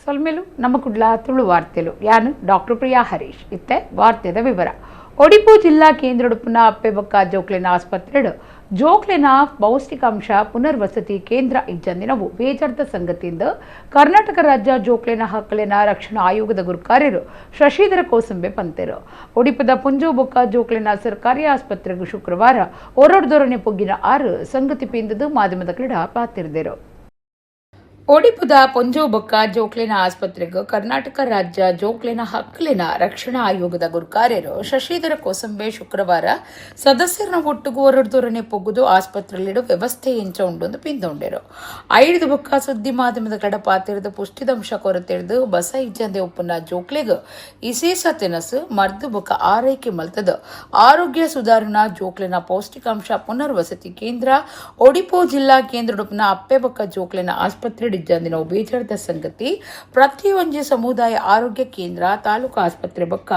ಸೊಲ್ಮೇಲು ನಮ್ಮ ಕುಡ್ಲ ತುಳು ವಾರ್ತೆಲು ಯಾನು ಡಾಕ್ಟರ್ ಪ್ರಿಯಾ ಹರೀಶ್ ಇತ್ತೆ ವಾರ್ತೆದ ವಿವರ ಒಡಿಪು ಜಿಲ್ಲಾ ಕೇಂದ್ರಡುಪುನ ಅಪ್ಪೆಬೊಕ್ಕ ಜೋಕ್ಲೆನ ಆಸ್ಪತ್ರೆಡು ಜೋಕ್ಲೆನ ಪೌಷ್ಟಿಕಾಂಶ ಪುನರ್ವಸತಿ ಕೇಂದ್ರ ಇಜ್ಜಂದಿನವು ಬೇಜಾರದ ಸಂಗತಿಯಿಂದ ಕರ್ನಾಟಕ ರಾಜ್ಯ ಜೋಕ್ಲೆನ ಹಕ್ಕಲಿನ ರಕ್ಷಣಾ ಆಯೋಗದ ಗುರುಕಾರ್ಯರು ಶಶಿಧರ ಕೋಸಂಬೆ ಪಂತೆರು ಒಡಿಪದ ಪುಂಜೋಬೊಕ್ಕ ಜೋಕ್ಲೆನ ಸರ್ಕಾರಿ ಆಸ್ಪತ್ರೆಗೂ ಶುಕ್ರವಾರ ಹೊರಡ್ದೊರನೆ ಪೊಗ್ಗಿನ 6 ಸಂಗತಿ ಪಿಂದದು ಮಾಧ್ಯಮದ ಕ್ರೀಡ ಪಾತಿರ್ದರು. ಒಡಿಪುದ ಪೊಂಜೋಬೊಕ್ಕ ಜೋಕ್ಲೆನ ಆಸ್ಪತ್ರೆಗೂ ಕರ್ನಾಟಕ ರಾಜ್ಯ ಜೋಕ್ಲೆನ ಹಕ್ಕಲಿನ ರಕ್ಷಣಾ ಆಯೋಗದ ಗುರುಕಾರ್ಯರು ಶಶಿಧರ ಕೋಸಂಬೆ ಶುಕ್ರವಾರ ಸದಸ್ಯರನ್ನ ಒಟ್ಟಿಗೂ ಹೊರಡ್ದೊರನೆ ಪೊಗ್ಗುದು ಆಸ್ಪತ್ರೆಯಲ್ಲಿಡು ವ್ಯವಸ್ಥೆ ಎಂಚ ಉಂಡು ಪಿಂದೊಂಡೆರು. ಐದು ಬೊಕ್ಕ ಸುದ್ದಿ ಮಾಧ್ಯಮದ ಕಡೆ ಪಾತಿರಿದ ಪುಷ್ಟಿದಂಶ ಕೊರತೆಡ್ದು ಬಸ ಇಜ್ಜಂದೆ ಒಪ್ಪುನ ಜೋಕ್ಲೆಗ್ ವಿಶೇಷ ತೆನಸು ಮರ್ದು ಬೊಕ್ಕ ಆರೈಕೆ ಮಲ್ತದ ಆರೋಗ್ಯ ಸುಧಾರಣಾ ಜೋಕ್ಲೆನ ಪೌಷ್ಟಿಕಾಂಶ ಪುನರ್ವಸತಿ ಕೇಂದ್ರ ಒಡಿಪು ಜಿಲ್ಲಾ ಕೇಂದ್ರಡುಪುನ ಅಪ್ಪೆಬೊಕ್ಕ ಜೋಕ್ಲೆನ ಆಸ್ಪತ್ರೆ ಇಜ್ಜಂದಿನ ಬೇಜಾರದ ಸಂಗತಿ ಪ್ರತಿಯೊಂದು ಸಮುದಾಯ ಆರೋಗ್ಯ ಕೇಂದ್ರ ತಾಲೂಕು ಆಸ್ಪತ್ರೆ ಬೊಕ್ಕ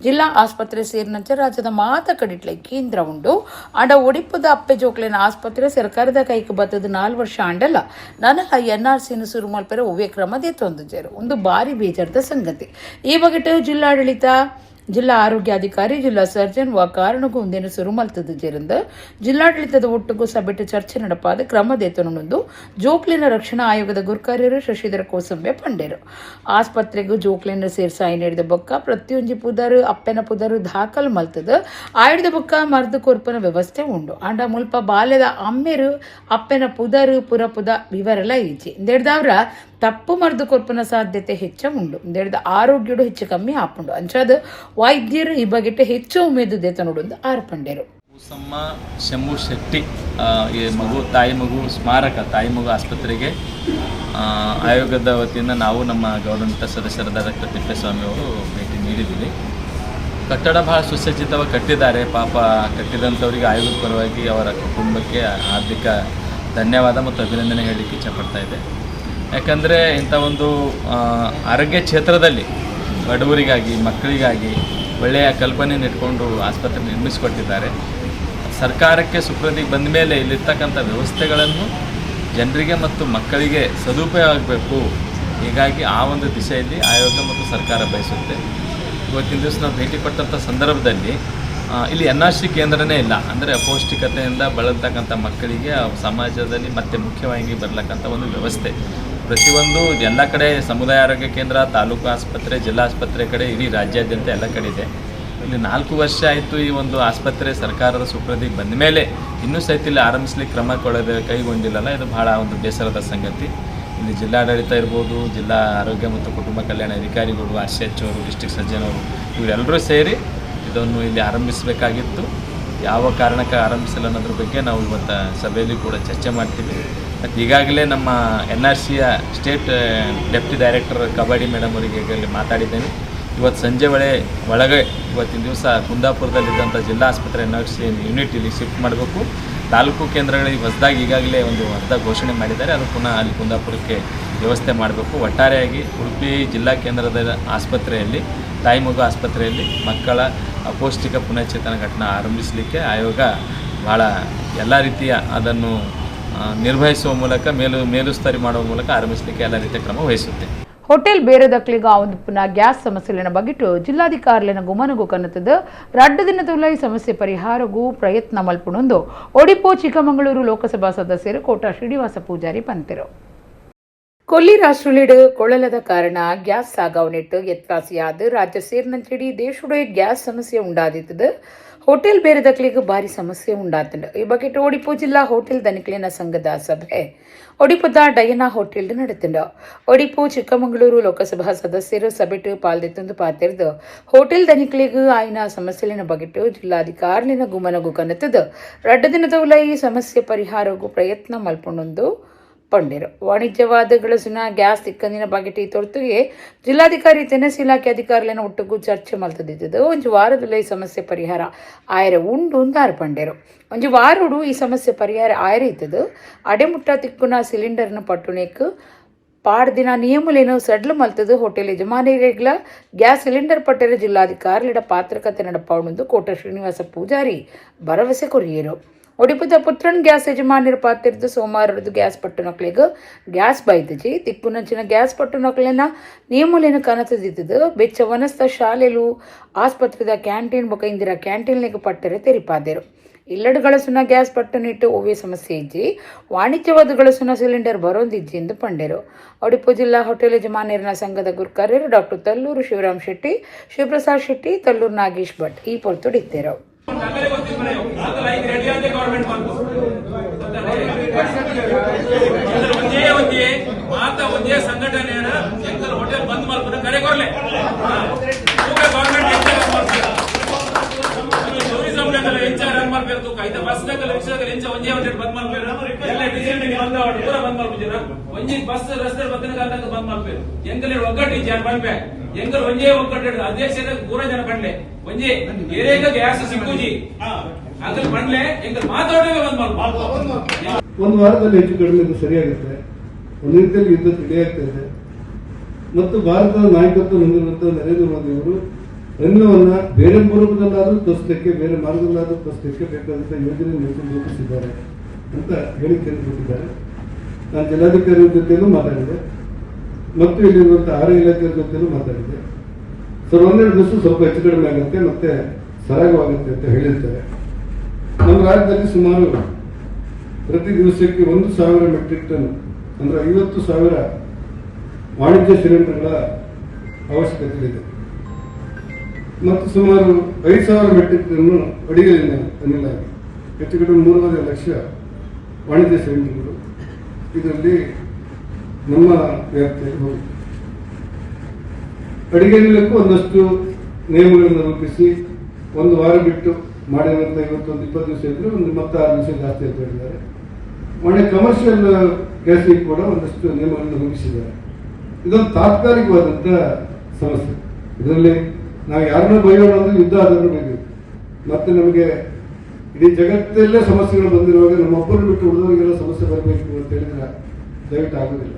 ಜಿಲ್ಲಾ ಆಸ್ಪತ್ರೆ ಸೇರಿನಂತೆ ರಾಜ್ಯದ ಮಾತ ಕಡಿಟ್ಲೆ ಕೇಂದ್ರ ಉಂಡು ಅಂಡ ಒಡಿಪುದ ಅಪ್ಪೆ ಜೋಕ್ಲೆನ ಆಸ್ಪತ್ರೆ ಸರ್ಕಾರದ ಕೈಗೆ ಬತ್ತದ 4 ವರ್ಷ ಅಂಡಲ್ಲ ನನಲ NRCನ ಶುರು ಮಲ್ಪರೆ ಒವ್ವೆ ಕ್ರಮದೇ ತೊಂದಿದ್ದೇರು ಒಂದು ಬಾರಿ ಬೇಜಾರದ ಸಂಗತಿ. ಈ ಬಗೆಟ್ ಜಿಲ್ಲಾಡಳಿತ ಜಿಲ್ಲಾ ಆರೋಗ್ಯಾಧಿಕಾರಿ ಜಿಲ್ಲಾ ಸರ್ಜನ್ ಕಾರಣಕ್ಕೂ ಒಂದೇನು ಸುರುಮಲ್ತದ ಜಿಲ್ಲಾಡಳಿತದ ಒಟ್ಟಿಗೂ ಸಭೆಟ್ಟು ಚರ್ಚೆ ನಡಪಾದ ಕ್ರಮದೇತನೊಂದು ಜೋಕ್ಲೆನ ರಕ್ಷಣಾ ಆಯೋಗದ ಗುರುಕಾರ್ಯರು ಶಶಿಧರ ಕೋಸಂಬೆ ಪಂಡೇರು. ಆಸ್ಪತ್ರೆಗೂ ಜೋಕ್ಲೆನ ಸೇರ್ಸ ಐನೇಡಿದ ಬೊಕ್ಕ ಪ್ರತಿಯೊಂದು ಪುದರು ಅಪ್ಪೆನ ಪುದರು ದಾಖಲು ಮಲ್ತದ ಆಯ್ದ ಬೊಕ್ಕ ಮರ್ದು ಕೊರ್ಪನ ವ್ಯವಸ್ಥೆ ಉಂಡು ಅಂಡ ಮುಲ್ಪ ಬಾಲ್ಯದ ಅಮ್ಮೆರು ಅಪ್ಪೆನ ಪುದರು ಪುರಪುದ ವಿವರೆಲ್ಲ ಈಚೆ ಇಂದೆಡ್ದವ್ರ ತಪ್ಪು ಮರ್ದು ಕೊರ್ಪನ ಸಾಧ್ಯತೆ ಹೆಚ್ಚ ಉಂಡು ಇಂದೆಡ್ದ ಆರೋಗ್ಯಡು ಹೆಚ್ಚು ಕಮ್ಮಿ ಆಪುಂಡು ಅಂಚಾದ ವೈದ್ಯರು ಈ ಬಗೆಟ್ ಹೆಚ್ಚು ಉಮೇದು ದೇತನೋಡು ಆರ್ಪಂಡೇರು. ಕೂಸಮ್ಮ ಶಂಭು ಶೆಟ್ಟಿ ಈ ಮಗು ತಾಯಿ ಮಗು ಸ್ಮಾರಕ ತಾಯಿ ಮಗು ಆಸ್ಪತ್ರೆಗೆ ಆಯೋಗದ ವತಿಯಿಂದ ನಾವು ನಮ್ಮ ಗೌರವಾನ್ವಿತ ಸದಸ್ಯರಾದ ಡಾಕ್ಟರ್ ತಿಪ್ಪೇಸ್ವಾಮಿ ಅವರು ಭೇಟಿ ನೀಡಿದ್ದೀವಿ. ಕಟ್ಟಡ ಬಹಳ ಸುಸಜ್ಜಿತವಾಗಿ ಕಟ್ಟಿದ್ದಾರೆ. ಪಾಪ ಕಟ್ಟಿದಂಥವರಿಗೆ ಆಯೋಗದ ಪರವಾಗಿ ಅವರ ಕುಟುಂಬಕ್ಕೆ ಹಾರ್ದಿಕ ಧನ್ಯವಾದ ಮತ್ತು ಅಭಿನಂದನೆ ಹೇಳಲಿಕ್ಕೆ ಇಚ್ಛಪಡ್ತಾ ಇದೆ. ಯಾಕಂದರೆ ಇಂಥ ಒಂದು ಆರೋಗ್ಯ ಕ್ಷೇತ್ರದಲ್ಲಿ ಬಡವರಿಗಾಗಿ ಮಕ್ಕಳಿಗಾಗಿ ಒಳ್ಳೆಯ ಕಲ್ಪನೆಯನ್ನು ಇಟ್ಕೊಂಡು ಆಸ್ಪತ್ರೆ ನಿರ್ಮಿಸಿಕೊಟ್ಟಿದ್ದಾರೆ. ಸರ್ಕಾರಕ್ಕೆ ಸುಪ್ರದಿಗೆ ಬಂದ ಮೇಲೆ ಇಲ್ಲಿರ್ತಕ್ಕಂಥ ವ್ಯವಸ್ಥೆಗಳನ್ನು ಜನರಿಗೆ ಮತ್ತು ಮಕ್ಕಳಿಗೆ ಸದುಪಯೋಗ ಆಗಬೇಕು. ಹೀಗಾಗಿ ಆ ಒಂದು ದಿಶೆಯಲ್ಲಿ ಆಯೋಗ ಮತ್ತು ಸರ್ಕಾರ ಬಯಸುತ್ತೆ. ಇವತ್ತಿನ ದಿವಸ ನಾವು ಭೇಟಿ ಕೊಟ್ಟಂಥ ಸಂದರ್ಭದಲ್ಲಿ ಇಲ್ಲಿ NRC ಕೇಂದ್ರನೇ ಇಲ್ಲ. ಅಂದರೆ ಅಪೌಷ್ಟಿಕತೆಯಿಂದ ಬಳಲ್ತಕ್ಕಂಥ ಮಕ್ಕಳಿಗೆ ಸಮಾಜದಲ್ಲಿ ಮತ್ತೆ ಮುಖ್ಯವಾಗಿ ಬರತಕ್ಕಂಥ ಒಂದು ವ್ಯವಸ್ಥೆ ಪ್ರತಿಯೊಂದು ಎಲ್ಲ ಕಡೆ ಸಮುದಾಯ ಆರೋಗ್ಯ ಕೇಂದ್ರ ತಾಲೂಕು ಆಸ್ಪತ್ರೆ ಜಿಲ್ಲಾ ಆಸ್ಪತ್ರೆ ಕಡೆ ಇಡೀ ರಾಜ್ಯಾದ್ಯಂತ ಎಲ್ಲ ಕಡೆ ಇದೆ. ಇಲ್ಲಿ 4 ವರ್ಷ ಆಯಿತು ಈ ಒಂದು ಆಸ್ಪತ್ರೆ ಸರ್ಕಾರದ ಸುಪ್ರದಿಗೆ ಬಂದ ಮೇಲೆ ಇನ್ನೂ ಸಹಿತ ಇಲ್ಲಿ ಆರಂಭಿಸ್ಲಿಕ್ಕೆ ಕ್ರಮ ಕೈಗೊಂಡಿಲ್ಲಲ್ಲ. ಇದು ಬಹಳ ಒಂದು ಬೇಸರದ ಸಂಗತಿ. ಇಲ್ಲಿ ಜಿಲ್ಲಾಡಳಿತ ಇರ್ಬೋದು, ಜಿಲ್ಲಾ ಆರೋಗ್ಯ ಮತ್ತು ಕುಟುಂಬ ಕಲ್ಯಾಣ ಅಧಿಕಾರಿಗಳು, RCH ಅವರು, ಡಿಸ್ಟ್ರಿಕ್ಟ್ ಸರ್ಜನ್ ಅವರು ಇವರೆಲ್ಲರೂ ಸೇರಿ ಇದನ್ನು ಇಲ್ಲಿ ಆರಂಭಿಸಬೇಕಾಗಿತ್ತು. ಯಾವ ಕಾರಣಕ್ಕೆ ಆರಂಭಿಸಲ್ಲ ಅನ್ನೋದ್ರ ಬಗ್ಗೆ ನಾವು ಇವತ್ತು ಸಭೆಯಲ್ಲಿ ಕೂಡ ಚರ್ಚೆ ಮಾಡ್ತೀವಿ. ಮತ್ತು ಈಗಾಗಲೇ ನಮ್ಮ NRCಯ state deputy director Kabaddi madam ಅವರಿಗೆ ಈಗಾಗಲೇ ಮಾತಾಡಿದ್ದೇನೆ. ಇವತ್ತು ಸಂಜೆ ಒಳಗೆ ಇವತ್ತಿನ ದಿವಸ ಕುಂದಾಪುರದಲ್ಲಿದ್ದಂಥ ಜಿಲ್ಲಾ ಆಸ್ಪತ್ರೆ NRC ಯೂನಿಟ್ ಇಲ್ಲಿ ಶಿಫ್ಟ್ ಮಾಡಬೇಕು. ತಾಲೂಕು ಕೇಂದ್ರಗಳಿಗೆ ಹೊಸದಾಗಿ ಈಗಾಗಲೇ ಒಂದು ಅರ್ಧ ಘೋಷಣೆ ಮಾಡಿದ್ದಾರೆ. ಅದು ಪುನಃ ಅಲ್ಲಿ ಕುಂದಾಪುರಕ್ಕೆ ವ್ಯವಸ್ಥೆ ಮಾಡಬೇಕು. ಒಟ್ಟಾರೆಯಾಗಿ ಉಡುಪಿ ಜಿಲ್ಲಾ ಕೇಂದ್ರದ ಆಸ್ಪತ್ರೆಯಲ್ಲಿ ತಾಯಿ ಮಗು ಆಸ್ಪತ್ರೆಯಲ್ಲಿ ಮಕ್ಕಳ ಅಪೌಷ್ಟಿಕ ಪುನಶ್ಚೇತನ ಘಟನೆ ಆರಂಭಿಸಲಿಕ್ಕೆ ಆಯೋಗ ಭಾಳ ಎಲ್ಲ ರೀತಿಯ ಅದನ್ನು ನಿರ್ವಹಿಸುವ ಮೂಲಕ ಮೇಲುಸ್ತರಿ ಮಾಡುವ ಮೂಲಕ ಆರಂಭಿಸಲಿಕ್ಕೆ ಎಲ್ಲ ರೀತಿಯ ಕ್ರಮ ವಹಿಸುತ್ತೆ. ಹೋಟೆಲ್ ಬೇರೆದಕ್ಲಿಗ ಒಂದು ಪುನಃ ಗ್ಯಾಸ್ ಸಮಸ್ಯೆಲಿನ ಬಗೆಟು ಜಿಲ್ಲಾಧಿಕಾರಿಲಿನ ಗುಮನಗೂ ಕನ್ನತದ 2 ದಿನದ ಈ ಸಮಸ್ಯೆ ಪರಿಹಾರಗೂ ಪ್ರಯತ್ನ ಮಲ್ಪುಣೊಂದು ಒಡಿಪು ಚಿಕ್ಕಮಗಳೂರು ಲೋಕಸಭಾ ಸದಸ್ಯರು ಕೋಟ ಶ್ರೀನಿವಾಸ ಪೂಜಾರಿ ಪಂತೆರು. ಕೊಲ್ಲಿ ರಾಷ್ಟ್ರಲಿಡು ಕೊಳಲದ ಕಾರಣ ಗ್ಯಾಸ್ ಸಾಗಾವಣೆಟ್ಟು ಎತ್ರಾಸಿಯಾದ ರಾಜ್ಯ ಸೇರಿನಂಚಿಡಿ ದೇಶುಡೆ ಗ್ಯಾಸ್ ಸಮಸ್ಯೆ ಉಂಡಾದಿತ್ತದ ಹೋಟೆಲ್ ಬೇರೆದಕ್ಲಿಗೆ ಭಾರಿ ಸಮಸ್ಯೆ ಉಂಡಾತಂಡ. ಈ ಬಗ್ಗೆ ಒಡಿಪು ಜಿಲ್ಲಾ ಹೋಟೆಲ್ ಧನಿಕಲಿನ ಸಂಘದ ಸಭೆ ಒಡಿಪುದ ಡಯನಾ ಹೋಟೆಲ್ ನಡೆತಂಡ. ಒಡಿಪು ಚಿಕ್ಕಮಗಳೂರು ಲೋಕಸಭಾ ಸದಸ್ಯರು ಸಭೆಟು ಪಾಲ್ದೆತ್ತೊಂದು ಪಾತಿರ್ದು ಹೋಟೆಲ್ ಧನಿಕಲಿಗೆ ಆಯ್ನ ಸಮಸ್ಯೆಲಿನ ಬಗೆಟು ಜಿಲ್ಲಾಧಿಕಾರಿಲಿನ ಗುಮನಗೂ ಕನ್ನತದ 2 ದಿನದ ಈ ಸಮಸ್ಯೆ ಪರಿಹಾರಗೂ ಪ್ರಯತ್ನ ಮಲ್ಪೊಂಡೊಂದು ಪಂಡೇರು. ವಾಣಿಜ್ಯವಾದಗಳ ಗ್ಯಾಸ್ ತಿಕ್ಕಂದಿನ ಬಗೆಟಿ ತೊರ್ತುಗೆ ಜಿಲ್ಲಾಧಿಕಾರಿ ತೆನಸ್ ಇಲಾಖೆ ಅಧಿಕಾರಿಗಳ ಒಟ್ಟಿಗೂ ಚರ್ಚೆ ಮಲ್ತದಿದ್ದದು ಒಂದು ವಾರದಲ್ಲಿ ಈ ಸಮಸ್ಯೆ ಪರಿಹಾರ ಆಯ್ರೆ ಉಂಡು ಅಂದಾರು ಪಂಡೇರು. ಒಂದು ವಾರಡು ಈ ಸಮಸ್ಯೆ ಪರಿಹಾರ ಆಯ್ರೆ ಇದ್ದದು ಅಡೆಮುಟ್ಟ ತಿಕ್ಕುನ ಸಿಲಿಂಡರ್ನ ಪಟ್ಟುನೇಕ್ ಪಾಡ್ದಿನ ನಿಯಮಲೇನು ಸಡ್ಲು ಮಲ್ತದು ಹೋಟೆಲ್ ಯಜಮಾನಿಗಳ ಗ್ಯಾಸ್ ಸಿಲಿಂಡರ್ ಪಟ್ಟರೆ ಜಿಲ್ಲಾಧಿಕಾರಿಗಳ ಪಾತ್ರಕತೆ ನಡಪಾವಣೆಂದು ಕೋಟ ಶ್ರೀನಿವಾಸ ಪೂಜಾರಿ ಭರವಸೆ ಕೊರಿಯರು. ಒಡಿಪುದ ಪುತ್ರನ್ ಗ್ಯಾಸ್ ಯಜಮಾನ್ಯರು ಪಾತಿರ್ದು ಸೋಮವಾರದ್ದು ಗ್ಯಾಸ್ ಪಟ್ಟುನಕ್ಲಿಗೆ ಗ್ಯಾಸ್ ಬೈದಜಿ ತಿಪ್ಪುನಂಚಿನ ಗ್ಯಾಸ್ ಪಟ್ಟುನಕ್ಲಿನ ನಿಯಮಲೇನ ಕನಸದಿದ್ದು ಬೆಚ್ಚ ವನಸ್ಥ ಶಾಲೆಲು ಆಸ್ಪತ್ರೆದ ಕ್ಯಾಂಟೀನ್ ಬೊಕ ಇಂದಿರ ಕ್ಯಾಂಟೀನ್ಲಿಗೆ ಪಟ್ಟರೆ ತೆರಿಪಾದೆರು ಇಲ್ಲಡು ಗಳಸುನ ಗ್ಯಾಸ್ ಪಟ್ಟನಿಟ್ಟು ಒವ್ವೆ ಸಮಸ್ಯೆ ಇಜ್ಜಿ ವಾಣಿಜ್ಯವಾದ ಗಳಸುನ ಸಿಲಿಂಡರ್ ಬರೋಂದಿಜ್ಜಿ ಎಂದು ಪಂಡೆರು ಒಡಿಪು ಜಿಲ್ಲಾ ಹೋಟೆಲ್ ಯಜಮಾನ್ಯರ ಸಂಘದ ಗುರುಕಾರ್ಯರು ಡಾಕ್ಟರ್ ತಲ್ಲೂರು ಶಿವರಾಮ್ ಶೆಟ್ಟಿ ಶಿವಪ್ರಸಾದ್ ಶೆಟ್ಟಿ ತಲ್ಲೂರು ನಾಗೇಶ್ ಭಟ್ ಈ ಪೊರ್ತುಡಿತ್ತೇರು. ಸಂಘಟನೆಯ ಹೋಟೆಲ್ ಬಂದ್ ಮಾಡ್ಕೊಂಡು ಕರೆ ಕೊರ್ಲೆ ಟೂರಿಸಂ ಹೆಂಚಾರ ರನ್ ಮಾಡ್ಬೇಕು ಐದ ಬಸ್ ಹೆಂಚ ಒಂದೇ ಹೊಟ್ಟೆ ಬಂದ್ ಮಾಡ್ಬೇಕು ಎಲ್ಲ ಡಿಸೈನ್ ಪೂರ ಬಂದ್ ಮಾಡ್ಬಿಟ್ಟಿರ ಒಂಜಿ ಬಸ್ ರಸ್ತೆ ಬಗ್ಗಿನ ಕಾಲದಾಗ ಬಂದ್ ಮಾಡ್ಬೇಕು ಎಂಗಲ್ ಒಗ್ಗಟ್ಟು ಜಾರ್ ಬಂದ್ಬೆ ಎಂಗಲ್ ಒಂಜೇ ಒಗ್ಗಟ್ಟು ಅಧ್ಯಕ್ಷರ ಪೂರ ಜನ ಕಂಡ್ಲೆ ಒಂಜಿ ಏರೇಗ ಗ್ಯಾಸ್ ಸಿಕ್ಕುಜಿ ಅಂಗಲ್ ಬಂಡ್ಲೆ ಎಂಗಲ್ ಮಾತಾಡೋದೇ ಬಂದ್ ಮಾಡ್ಬೇಕು ಒಂದು ವಾರದಲ್ಲಿ ಹೆಚ್ಚು ಕಡಿಮೆ ಇದು ಸರಿಯಾಗುತ್ತೆ. ಒಂದು ರೀತಿಯಲ್ಲಿ ಯುದ್ಧ ತಿಳಿಯಾಗ್ತಾ ಮತ್ತು ಭಾರತದ ನಾಯಕತ್ವ ಹೊಂದಿರುವಂತಹ ನರೇಂದ್ರ ಮೋದಿ ಅವರು ಎಲ್ಲವನ್ನ ಬೇರೆ ಮೂಲಕದಲ್ಲಾದರೂ ತೋರಿಸಲಿಕ್ಕೆ ಬೇರೆ ಮಾರ್ಗದಲ್ಲಾದರೂ ತೋರಿಸಲಿಕ್ಕೆ ಬೇಕಾದಂತಹ ಯೋಜನೆ ರೂಪಿಸಿದ್ದಾರೆ ಅಂತ ಹೇಳಿಕೆಯನ್ನು ಕೊಟ್ಟಿದ್ದಾರೆ. ನಾನು ಜಿಲ್ಲಾಧಿಕಾರಿಗಳ ಜೊತೆಯಲ್ಲೂ ಮಾತಾಡಿದೆ ಮತ್ತು ಇಲ್ಲಿರುವಂತಹ ಆರೋಗ್ಯ ಇಲಾಖೆಯ ಜೊತೆಯಲ್ಲೂ ಮಾತಾಡಿದೆ. ಸರ್ ಒಂದೆರಡು ದಿವಸ ಸ್ವಲ್ಪ ಹೆಚ್ಚು ಕಡಿಮೆ ಆಗುತ್ತೆ ಮತ್ತೆ ಸರಾಗವಾಗುತ್ತೆ ಅಂತ ಹೇಳಿರ್ತಾರೆ. ನಮ್ಮ ರಾಜ್ಯದಲ್ಲಿ ಸುಮಾರು ಪ್ರತಿ ದಿವಸಕ್ಕೆ 1,000 ಮೆಟ್ರಿಕ್ ಟನ್ ಅಂದ್ರೆ 50,000 ವಾಣಿಜ್ಯ ಸಿಲಿಂಡರ್ಗಳ ಅವಶ್ಯಕತೆ ಇದೆ ಮತ್ತು ಸುಮಾರು 5,000 ಮೆಟ್ರಿಕ್ ಟನ್ ಅಡಿಗೆ ಅನಿಲ ಹೆಚ್ಚು ಕಡಿಮೆ 3.5 ಲಕ್ಷ ವಾಣಿಜ್ಯ ಸಿಲಿಂಡರ್ಗಳು ಇದರಲ್ಲಿ ನಮ್ಮ ವ್ಯಾಪ್ತಿಯಲ್ಲಿ ಹೋಗುತ್ತೆ. ಅಡಿಗೆ ಅನಿಲಕ್ಕೂ ಒಂದಷ್ಟು ನಿಯಮಗಳನ್ನು ರೂಪಿಸಿ ಒಂದು ವಾರ ಬಿಟ್ಟು ಮಾಡಿರುವಂತ ಇವತ್ತೊಂದು 20 ದಿವಸ ಇದ್ರೆ ಒಂದು ಮತ್ತೆ 6 ದಿವಸ ಜಾಸ್ತಿ ಅಂತ ಹೇಳಿದ್ದಾರೆ. ಒಳ್ಳೆ ಕಮರ್ಷಿಯಲ್ ಗ್ಯಾಸ್ಗೆ ಕೂಡ ಒಂದಷ್ಟು ನಿಯಮಗಳನ್ನು ರೂಪಿಸಿದ್ದಾರೆ. ಇದೊಂದು ತಾತ್ಕಾಲಿಕವಾದಂತ ಸಮಸ್ಯೆ. ಇದರಲ್ಲಿ ನಾವು ಯಾರನ್ನೂ ಬೈಯೋಣ ಅಂದ್ರೆ ಯುದ್ಧ ಆದರೂ ಬೈಬೇಕು. ಮತ್ತೆ ನಮಗೆ ಇಡೀ ಜಗತ್ತಲ್ಲೇ ಸಮಸ್ಯೆಗಳು ಬಂದಿರುವಾಗ ನಮ್ಮೊಬ್ಬರು ಬಿಟ್ಟು ಉಳಿದವರಿಗೆಲ್ಲ ಸಮಸ್ಯೆ ಬರಬೇಕು ಅಂತ ಹೇಳಿದ್ರೆ ದಯವಿಟ್ಟು ಆಗೋದಿಲ್ಲ.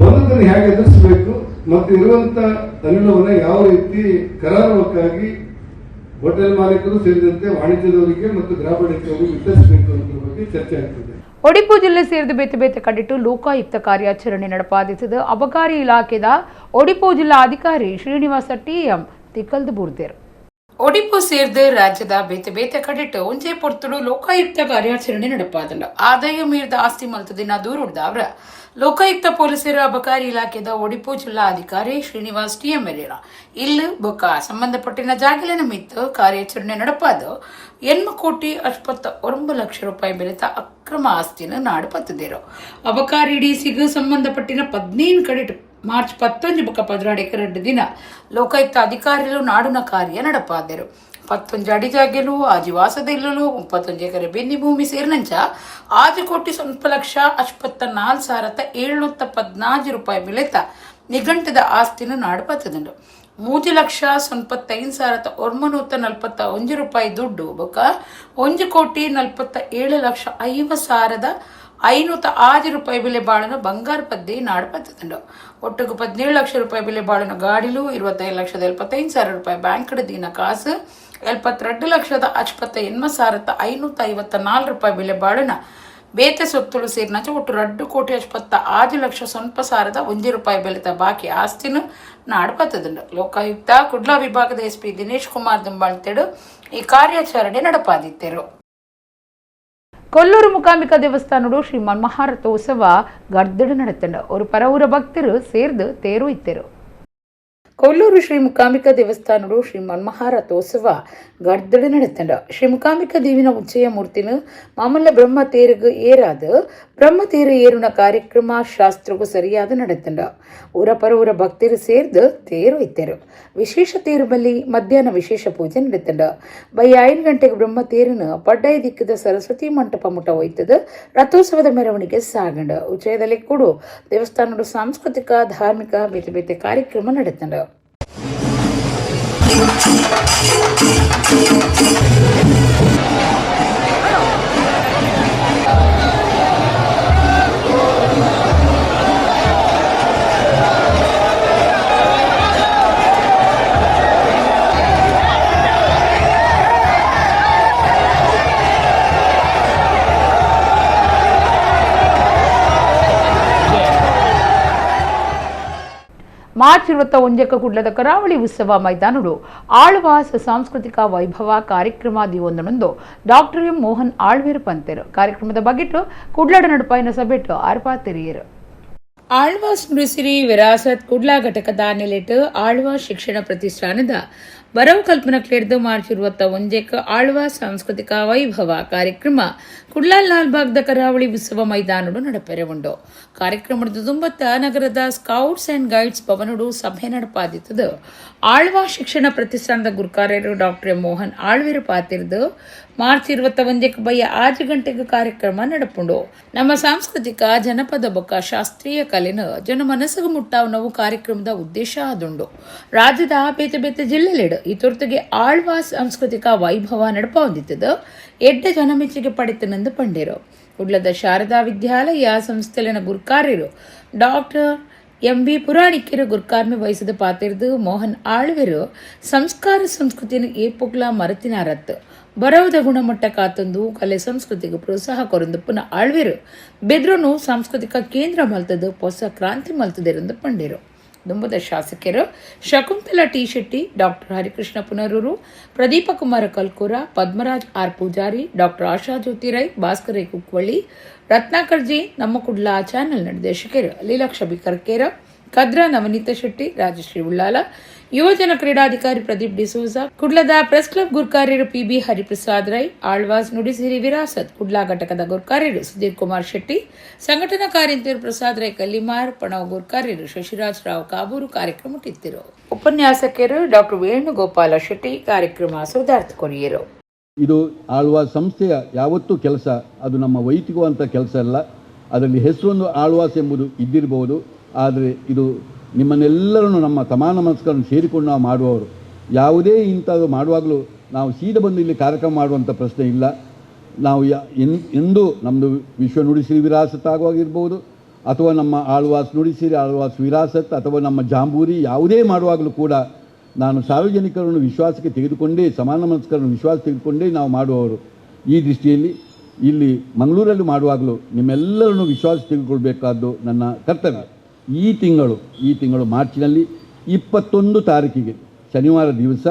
ಬಂದದನ್ನು ಹೇಗೆ ಎದುರಿಸಬೇಕು ಮತ್ತು ಇರುವಂತ ಅನಿಲವನ್ನ ಯಾವ ರೀತಿ ಕರಾರುವಕ್ಕಾಗಿ ಹೋಟೆಲ್ ಮಾಲೀಕರು ಸೇರಿದಂತೆ ವಾಣಿಜ್ಯದವರಿಗೆ ಮತ್ತು ಗ್ರಾಮೀಣರಿಗೆ ವಿತರಿಸಬೇಕು ಅನ್ನೋದ್ರ ಬಗ್ಗೆ ಚರ್ಚೆ ಆಗ್ತದೆ. ಒಡಿಪು ಜಿಲ್ಲೆ ಸೇರಿದ ಬೇತೆ ಬೇತೆ ಕಡಿಟ್ಟು ಲೋಕಾಯುಕ್ತ ಕಾರ್ಯಾಚರಣೆ ನಡೆಪಾದಿಸಿದ ಅಬಕಾರಿ ಇಲಾಖೆದ ಒಡಿಪು ಜಿಲ್ಲಾ ಅಧಿಕಾರಿ ಶ್ರೀನಿವಾಸ ಟಿ.ಎಂ. ತಿಕ್ಕಲ್ದು ಬೂರ್ದೇರು. ಒಡಿಪು ಸೇರಿದ ರಾಜ್ಯದ ಬೇತೆ ಬೇತೆ ಕಡಿಟ್ಟು ಒಂಜೆ ಪೊರ್ತುಡು ಲೋಕಾಯುಕ್ತ ಕಾರ್ಯಾಚರಣೆ ನಡೆಪಾದಲ್ಲ. ಆದಾಯ ಮೀರಿದ ಆಸ್ತಿ ಮಲ್ತದಿನ ದೂರುಡ್ದವ್ರ ಲೋಕಾಯುಕ್ತ ಪೊಲೀಸರ ಅಬಕಾರಿ ಇಲಾಖೆದ ಒಡಿಪು ಜಿಲ್ಲಾ ಅಧಿಕಾರಿ ಶ್ರೀನಿವಾಸ್ ಟಿ.ಎಂ. ಇಲ್ಲಿ ಬೊಕ್ಕ ಸಂಬಂಧಪಟ್ಟಿನ ಜಾಗಿಲಿನ ಮಿತ್ತು ಕಾರ್ಯಾಚರಣೆ ನಡೆಪಾದು 8,69 ಲಕ್ಷ ರೂಪಾಯಿ ಬೆಲೆತ ಅಕ್ರಮ ಆಸ್ತಿನ ನಾಡು ಪತ್ತದೇರು. ಅಬಕಾರಿ ಡಿಸಿಗೆ ಸಂಬಂಧಪಟ್ಟಿನ 15 ಕಡಿಟ್ಟು ಮಾರ್ಚ್ 11 ಬೊಕ್ಕ 17 ದಿನ ಲೋಕಾಯುಕ್ತ ಅಧಿಕಾರಿಗಳು ನಾಡಿನ ಕಾರ್ಯ ನಡೆಪಾದರು. 11 ಅಡಿ ಜಾಗೆಲು ಆದಿವಾಸದ ಇಲ್ಲಲು 31 ಎಕರೆ ಬೆನ್ನಿ ಭೂಮಿ ಸೇರಿನಂಚ 6,94,714 ರೂಪಾಯಿ ಬೆಲೆತ ನಿಘಂಟದ ಆಸ್ತಿನ ನಾಡು ಪತ್ತದುಂಡು. 3,95,941 ರೂಪಾಯಿ ದುಡ್ಡು ಬೊಕ್ಕ 1,47,50,506 ರೂಪಾಯಿ ಬೆಲೆ ಬಾಳನ ಬಂಗಾರ ಪದ್ದೆ ನಾಡು ಪತ್ತದುಂಡು. ಒಟ್ಟಿಗೆ 17 ಲಕ್ಷ ರೂಪಾಯಿ ಬೆಲೆ ಬಾಳನ ಗಾಡಿಲು 25,75,000 ರೂಪಾಯಿ ಬ್ಯಾಂಕ್ ದೀನ ಕಾಸು 72,58,554 ರೂಪಾಯಿ ಬೆಲೆ ಬಾಳನ ಬೇತೆ ಸೊತ್ತುಳು ಸೇರಿನಂಚ ಒಟ್ಟು 2,76,01 ರೂಪಾಯಿ ಬೆಲೆತ ಬಾಕಿ ಆಸ್ತಿನ ನಾಡು ಪತ್ತದುಂಡು. ಲೋಕಾಯುಕ್ತ ಕುಡ್ಲಾ ವಿಭಾಗದ ಎಸ್ಪಿ ದಿನೇಶ್ ಕುಮಾರ್ ದುಂಬಾಳ್ತೆಡು ಈ ಕಾರ್ಯಾಚರಣೆ ನಡೆಪಾದಿತ್ತರು. ಕೊಲ್ಲೂರು ಮುಕಾಂಬಿಕಾ ದೇವಸ್ಥಾನಡು ಶ್ರೀ ಮನ್ಮಹಾರಥೋತ್ಸವ ಗರ್ದಡು ನಡೆತಂಡ ஒரு பரவுர பக்தರು ಸೇರ್ದು ತೇರು ಇತ್ತರು. ಕೊಲ್ಲೂರು ಶ್ರೀ ಮುಕಾಂಬಿಕಾ ದೇವಸ್ಥಾನಡು ಶ್ರೀ ಮನ್ಮಹಾರಥೋತ್ಸವ ಗರ್ದಡು ನಡೆತಂಡ. ಶ್ರೀ ಮುಕಾಂಬಿಕಾ ದೇವಿನ ಉಚ್ಚಯ ಮೂರ್ತಿನ ಮಾಮಲ್ಲ ಬ್ರಹ್ಮ ತೇರುಗು ಏರಾದ ಬ್ರಹ್ಮ ತೇರು ಏರುನ ಕಾರ್ಯಕ್ರಮ ಶಾಸ್ತ್ರಗೂ ಸರಿಯಾದ ನಡೆತಂಡ. ಊರ ಪರವೂರ ಭಕ್ತರು ಸೇರ್ದು ತೇರು ಇತ್ತರು. ವಿಶೇಷ ತೇರು ಬಲ್ಲಿ ಮಧ್ಯಾಹ್ನ ವಿಶೇಷ ಪೂಜೆ ನಡೆತಂಡ. ಬೈ 5 ಗಂಟೆಗೆ ಬ್ರಹ್ಮ ತೇರುನ ಪಡ್ಡಾಯ ದಿಕ್ಕದ ಸರಸ್ವತಿ ಮಂಟಪ ಮುಟ ಹೋಯ್ತದ ರಥೋತ್ಸವದ ಮೆರವಣಿಗೆ ಸಾಗಂಡ. ಉಚ್ಚಯದಲ್ಲಿ ಕೂಡ ದೇವಸ್ಥಾನದ ಸಾಂಸ್ಕೃತಿಕ ಧಾರ್ಮಿಕ ಬೇತೆ ಬೇತೆ ಕಾರ್ಯಕ್ರಮ ನಡೆತಂಡ. ಮಾರ್ಚ್ 21 ಕುಡ್ಲದ ಕರಾವಳಿ ಉತ್ಸವ ಮೈದಾನಡು ಆಳ್ವಾಸ್ ಸಾಂಸ್ಕೃತಿಕ ವೈಭವ ಕಾರ್ಯಕ್ರಮದೊಂದು ಡಾಕ್ಟರ್ ಎಂ ಮೋಹನ್ ಆಳ್ವೇರು ಪಂತೆರು ಕಾರ್ಯಕ್ರಮದ ಬಗೆಟ್ಟು ಕುಡ್ಲಡ ನಡುಪಾಯಿನ ಸಭೆಟ್ಟು ಆರ್ಪಾತೆರಿಯರು ಆಳ್ವಾಸ್ ನುಡಿಸಿರಿ ವಿರಾಸತ್ ಕುಡ್ಲಾ ಘಟಕದ ನೆಲೆಟ್ಟು ಆಳ್ವಾಸ್ ಶಿಕ್ಷಣ ಪ್ರತಿಷ್ಠಾನದ ಬರವು ಕಲ್ಪನಕ್ಲೆಡ್ದು ಮಾರ್ಚ್ 21 ಆಳ್ವಾಸ್ ಸಾಂಸ್ಕೃತಿಕ ವೈಭವ ಕಾರ್ಯಕ್ರಮ ಕುಡ್ಲಾ ಲಾಲ್ಬಾಗ್ದ ಕರಾವಳಿ ಉತ್ಸವ ಮೈದಾನಡು ನಡಪೆರವುಂಡು ಕಾರ್ಯಕ್ರಮದ ತುಂಬತ್ತ ನಗರದ ಸ್ಕೌಟ್ಸ್ ಅಂಡ್ ಗೈಡ್ಸ್ ಭವನಡು ಸಭೆ ನಡಪಾದಿತ್ತದು ಆಳ್ವಾಸ್ ಶಿಕ್ಷಣ ಪ್ರತಿಷ್ಠಾನದ ಗುರುಕಾರ್ಯರು ಡಾಕ್ಟರ್ ಎಂ ಮೋಹನ್ ಆಳ್ವೇರು ಪಾತಿರ್ದು ಮಾರ್ಚ್ 21 ಬಯ್ಯ 6 ಗಂಟೆಗೆ ಕಾರ್ಯಕ್ರಮ ನಡಪುಂಡು ನಮ್ಮ ಸಾಂಸ್ಕೃತಿಕ ಜನಪದ ಬೊಕ್ಕ ಶಾಸ್ತ್ರೀಯ ಕಲೆನ ಜನ ಮನಸ್ಸಿಗೆ ಮುಟ್ಟಾವು ಕಾರ್ಯಕ್ರಮದ ಉದ್ದೇಶ ಆದುಂಡು ರಾಜ್ಯದ ಬೇತೆ ಬೇತೆ ಜಿಲ್ಲೆಲೆಡು ಈ ತುರ್ತುಗೆ ಆಳ್ವಾಸ್ ಸಾಂಸ್ಕೃತಿಕ ವೈಭವ ನಡಪ ಹೊಂದಿತ್ತದು ಎಡ್ಡ ಜನಮೆಚ್ಚುಗೆ ಪಡೆತನೆಂದು ಪಂಡಿರು ಕುಡ್ಲದ ಶಾರದಾ ವಿದ್ಯಾಲಯ ಸಂಸ್ಥೆಲಿನ ಗುರುಕಾರ್ಯರು ಡಾಕ್ಟರ್ ಎಂಬಿ ಪುರಾಣಿಕರು ಗುರುಕಾರ್ಮಿ ವಹಿಸಿದ ಪಾತಿರ್ದು ಮೋಹನ್ ಆಳ್ವೇರು ಸಂಸ್ಕಾರ ಸಂಸ್ಕೃತಿಯನ್ನು ಏಪುಗ್ಲ ಮರತಿನಾರತ್ತು ಬರವದ ಗುಣಮಟ್ಟ ಕಾತೊಂದು ಕಲೆ ಸಂಸ್ಕೃತಿಗೆ ಪ್ರೋತ್ಸಾಹ ಕೊರಂದು ಪುನಃ ಆಳ್ವೇರು ಬೆದ್ರನು ಸಾಂಸ್ಕೃತಿಕ ಕೇಂದ್ರ ಮಲ್ತದು ಹೊಸ ಕ್ರಾಂತಿ ಮಲ್ತದೆರೆಂದು ಪಂಡಿರು ದುಂಬದ ಶಾಸಕರು Shakuntala T Shetty doctor Harikrishna Punarur Pradeep Kumar Kalkura Padmaraj R Poojary doctor Asha Jyothi Rai Bhaskar Kukwalli Ratnakar G ನಮ್ಮ ಕುಡ್ಲಾ ಚಾನೆಲ್ ನಿರ್ದೇಶಕರು ಲೀಲಾಕ್ಷ ಬಿಕರ್ಕೇರ ಕದ್ರಾ ನವನೀತ ಶೆಟ್ಟಿ ರಾಜಶ್ರೀ ಉಳ್ಳಾಲ ಯುವಜನ ಕ್ರೀಡಾಧಿಕಾರಿ ಪ್ರದೀಪ್ ಡಿಸೋಜಾ ಕುಡ್ಲದ ಪ್ರೆಸ್ ಕ್ಲಬ್ ಗುರುಕಾರ್ಯರು ಪಿಬಿ ಹರಿಪ್ರಸಾದ್ ರೈ ಆಳ್ವಾಸ್ ನುಡಿಸಿರಿ ವಿರಾಸತ್ ಕುಡ್ಲಾ ಘಟಕದ ಗುರುಕಾರ್ಯರು ಸುಧೀರ್ ಕುಮಾರ್ ಶೆಟ್ಟಿ ಸಂಘಟನಾ ಕಾರ್ಯಂತರ ಪ್ರಸಾದ್ ರೈ ಕಲ್ಲಿಮಾರ್ ಪಣವ್ ಗುರುಕಾರ್ಯರು ಶಶಿರಾಜ್ ರಾವ್ ಕಾಬೂರು ಕಾರ್ಯಕ್ರಮ ಟಿತ್ತಿರು ಉಪನ್ಯಾಸಕರು ಡಾಕ್ಟರ್ ವೇಣುಗೋಪಾಲ ಶೆಟ್ಟಿ ಕಾರ್ಯಕ್ರಮ ಸುಧಾರ್ಥ ಕೊರಿಯರು ಇದು ಆಳ್ವಾಸ್ ಸಂಸ್ಥೆಯ ಯಾವತ್ತೂ ಕೆಲಸ ಅದು ನಮ್ಮ ವೈಯಕ್ತಿಕವಂಥ ಕೆಲಸ ಅಲ್ಲ. ಅದರಲ್ಲಿ ಹೆಸರೊಂದು ಆಳ್ವಾಸ್ ಎಂಬುದು ಇದ್ದಿರಬಹುದು, ಆದರೆ ಇದು ನಿಮ್ಮನ್ನೆಲ್ಲರನ್ನು ನಮ್ಮ ಸಮಾನ ಮನಸ್ಕರನ್ನು ಸೇರಿಕೊಂಡು ನಾವು ಮಾಡುವವರು. ಯಾವುದೇ ಇಂಥದ್ದು ಮಾಡುವಾಗಲೂ ನಾವು ಸೀದಾ ಬಂದು ಇಲ್ಲಿ ಕಾರ್ಯಕ್ರಮ ಮಾಡುವಂಥ ಪ್ರಶ್ನೆ ಇಲ್ಲ. ನಾವು ಎಂದೂ ನಮ್ಮದು ವಿಶ್ವ ನುಡಿಸಿರಿ ವಿರಾಸತ್ ಆಗುವಾಗಿರ್ಬೋದು, ಅಥವಾ ನಮ್ಮ ಆಳ್ವಾಸ್ ನುಡಿಸಿರಿ ಆಳ್ವಾಸ್ ವಿರಾಸತ್, ಅಥವಾ ನಮ್ಮ ಜಾಂಬೂರಿ ಯಾವುದೇ ಮಾಡುವಾಗಲೂ ಕೂಡ ನಾನು ಸಾರ್ವಜನಿಕರನ್ನು ವಿಶ್ವಾಸಕ್ಕೆ ತೆಗೆದುಕೊಂಡೇ, ಸಮಾನ ಮನಸ್ಕರನ್ನು ವಿಶ್ವಾಸ ತೆಗೆದುಕೊಂಡೇ ನಾವು ಮಾಡುವವರು. ಈ ದೃಷ್ಟಿಯಲ್ಲಿ ಇಲ್ಲಿ ಮಂಗಳೂರಲ್ಲಿ ಮಾಡುವಾಗಲೂ ನಿಮ್ಮೆಲ್ಲರನ್ನು ವಿಶ್ವಾಸ ತೆಗೆದುಕೊಳ್ಬೇಕಾದ್ದು ನನ್ನ ಕರ್ತವ್ಯ. ಈ ತಿಂಗಳು ಮಾರ್ಚಿನಲ್ಲಿ 21 ತಾರೀಕಿಗೆ ಶನಿವಾರ ದಿವಸ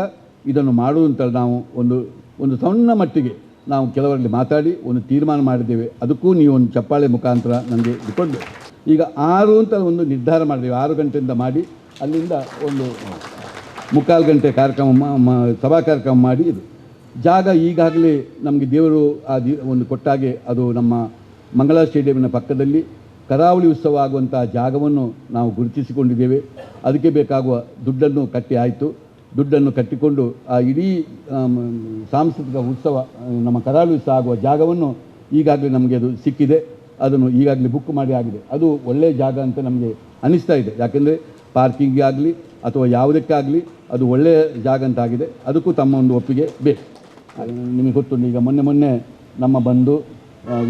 ಇದನ್ನು ಮಾಡುವಂತ ನಾವು ಒಂದು ಸಣ್ಣ ಮಟ್ಟಿಗೆ ನಾವು ಕೆಲವರಲ್ಲಿ ಮಾತಾಡಿ ಒಂದು ತೀರ್ಮಾನ ಮಾಡಿದ್ದೇವೆ. ಅದಕ್ಕೂ ನೀವು ಒಂದು ಚಪ್ಪಾಳೆ ಮುಖಾಂತರ ನನಗೆ ಕೊಡಬೇಕು. ಈಗ 6 ಅಂತ ಒಂದು ನಿರ್ಧಾರ ಮಾಡಿದ್ದೇವೆ. 6 ಗಂಟೆಯಿಂದ ಮಾಡಿ ಅಲ್ಲಿಂದ ಒಂದು 3/4 ಗಂಟೆ ಸಭಾ ಕಾರ್ಯಕ್ರಮ ಮಾಡಿ ಇದು ಜಾಗ ಈಗಾಗಲೇ ನಮಗೆ ದೇವರು ಒಂದು ಕೊಟ್ಟಾಗೆ ಅದು ನಮ್ಮ ಮಂಗಳ ಸ್ಟೇಡಿಯಂನ ಪಕ್ಕದಲ್ಲಿ ಕರಾವಳಿ ಉತ್ಸವ ಆಗುವಂಥ ಜಾಗವನ್ನು ನಾವು ಗುರುತಿಸಿಕೊಂಡಿದ್ದೇವೆ. ಅದಕ್ಕೆ ಬೇಕಾಗುವ ದುಡ್ಡನ್ನು ಕಟ್ಟಿ ಆಯಿತು. ದುಡ್ಡನ್ನು ಕಟ್ಟಿಕೊಂಡು ಆ ಇಡೀ ಸಾಂಸ್ಕೃತಿಕ ಉತ್ಸವ ನಮ್ಮ ಕರಾವಳಿ ಉತ್ಸವ ಆಗುವ ಜಾಗವನ್ನು ಈಗಾಗಲೇ ನಮಗೆ ಅದು ಸಿಕ್ಕಿದೆ. ಅದನ್ನು ಈಗಾಗಲೇ ಬುಕ್ ಮಾಡಿ ಆಗಿದೆ. ಅದು ಒಳ್ಳೆಯ ಜಾಗ ಅಂತ ನಮಗೆ ಅನ್ನಿಸ್ತಾ ಇದೆ. ಯಾಕೆಂದರೆ ಪಾರ್ಕಿಂಗ್ ಆಗಲಿ ಅಥವಾ ಯಾವುದಕ್ಕಾಗಲಿ ಅದು ಒಳ್ಳೆಯ ಜಾಗ ಅಂತಾಗಿದೆ. ಅದಕ್ಕೂ ತಮ್ಮ ಒಂದು ಒಪ್ಪಿಗೆ ಬೇಕು. ನಿಮಗೆ ಗೊತ್ತುಂಟು, ಈಗ ಮೊನ್ನೆ ನಮ್ಮ ಬಂಧು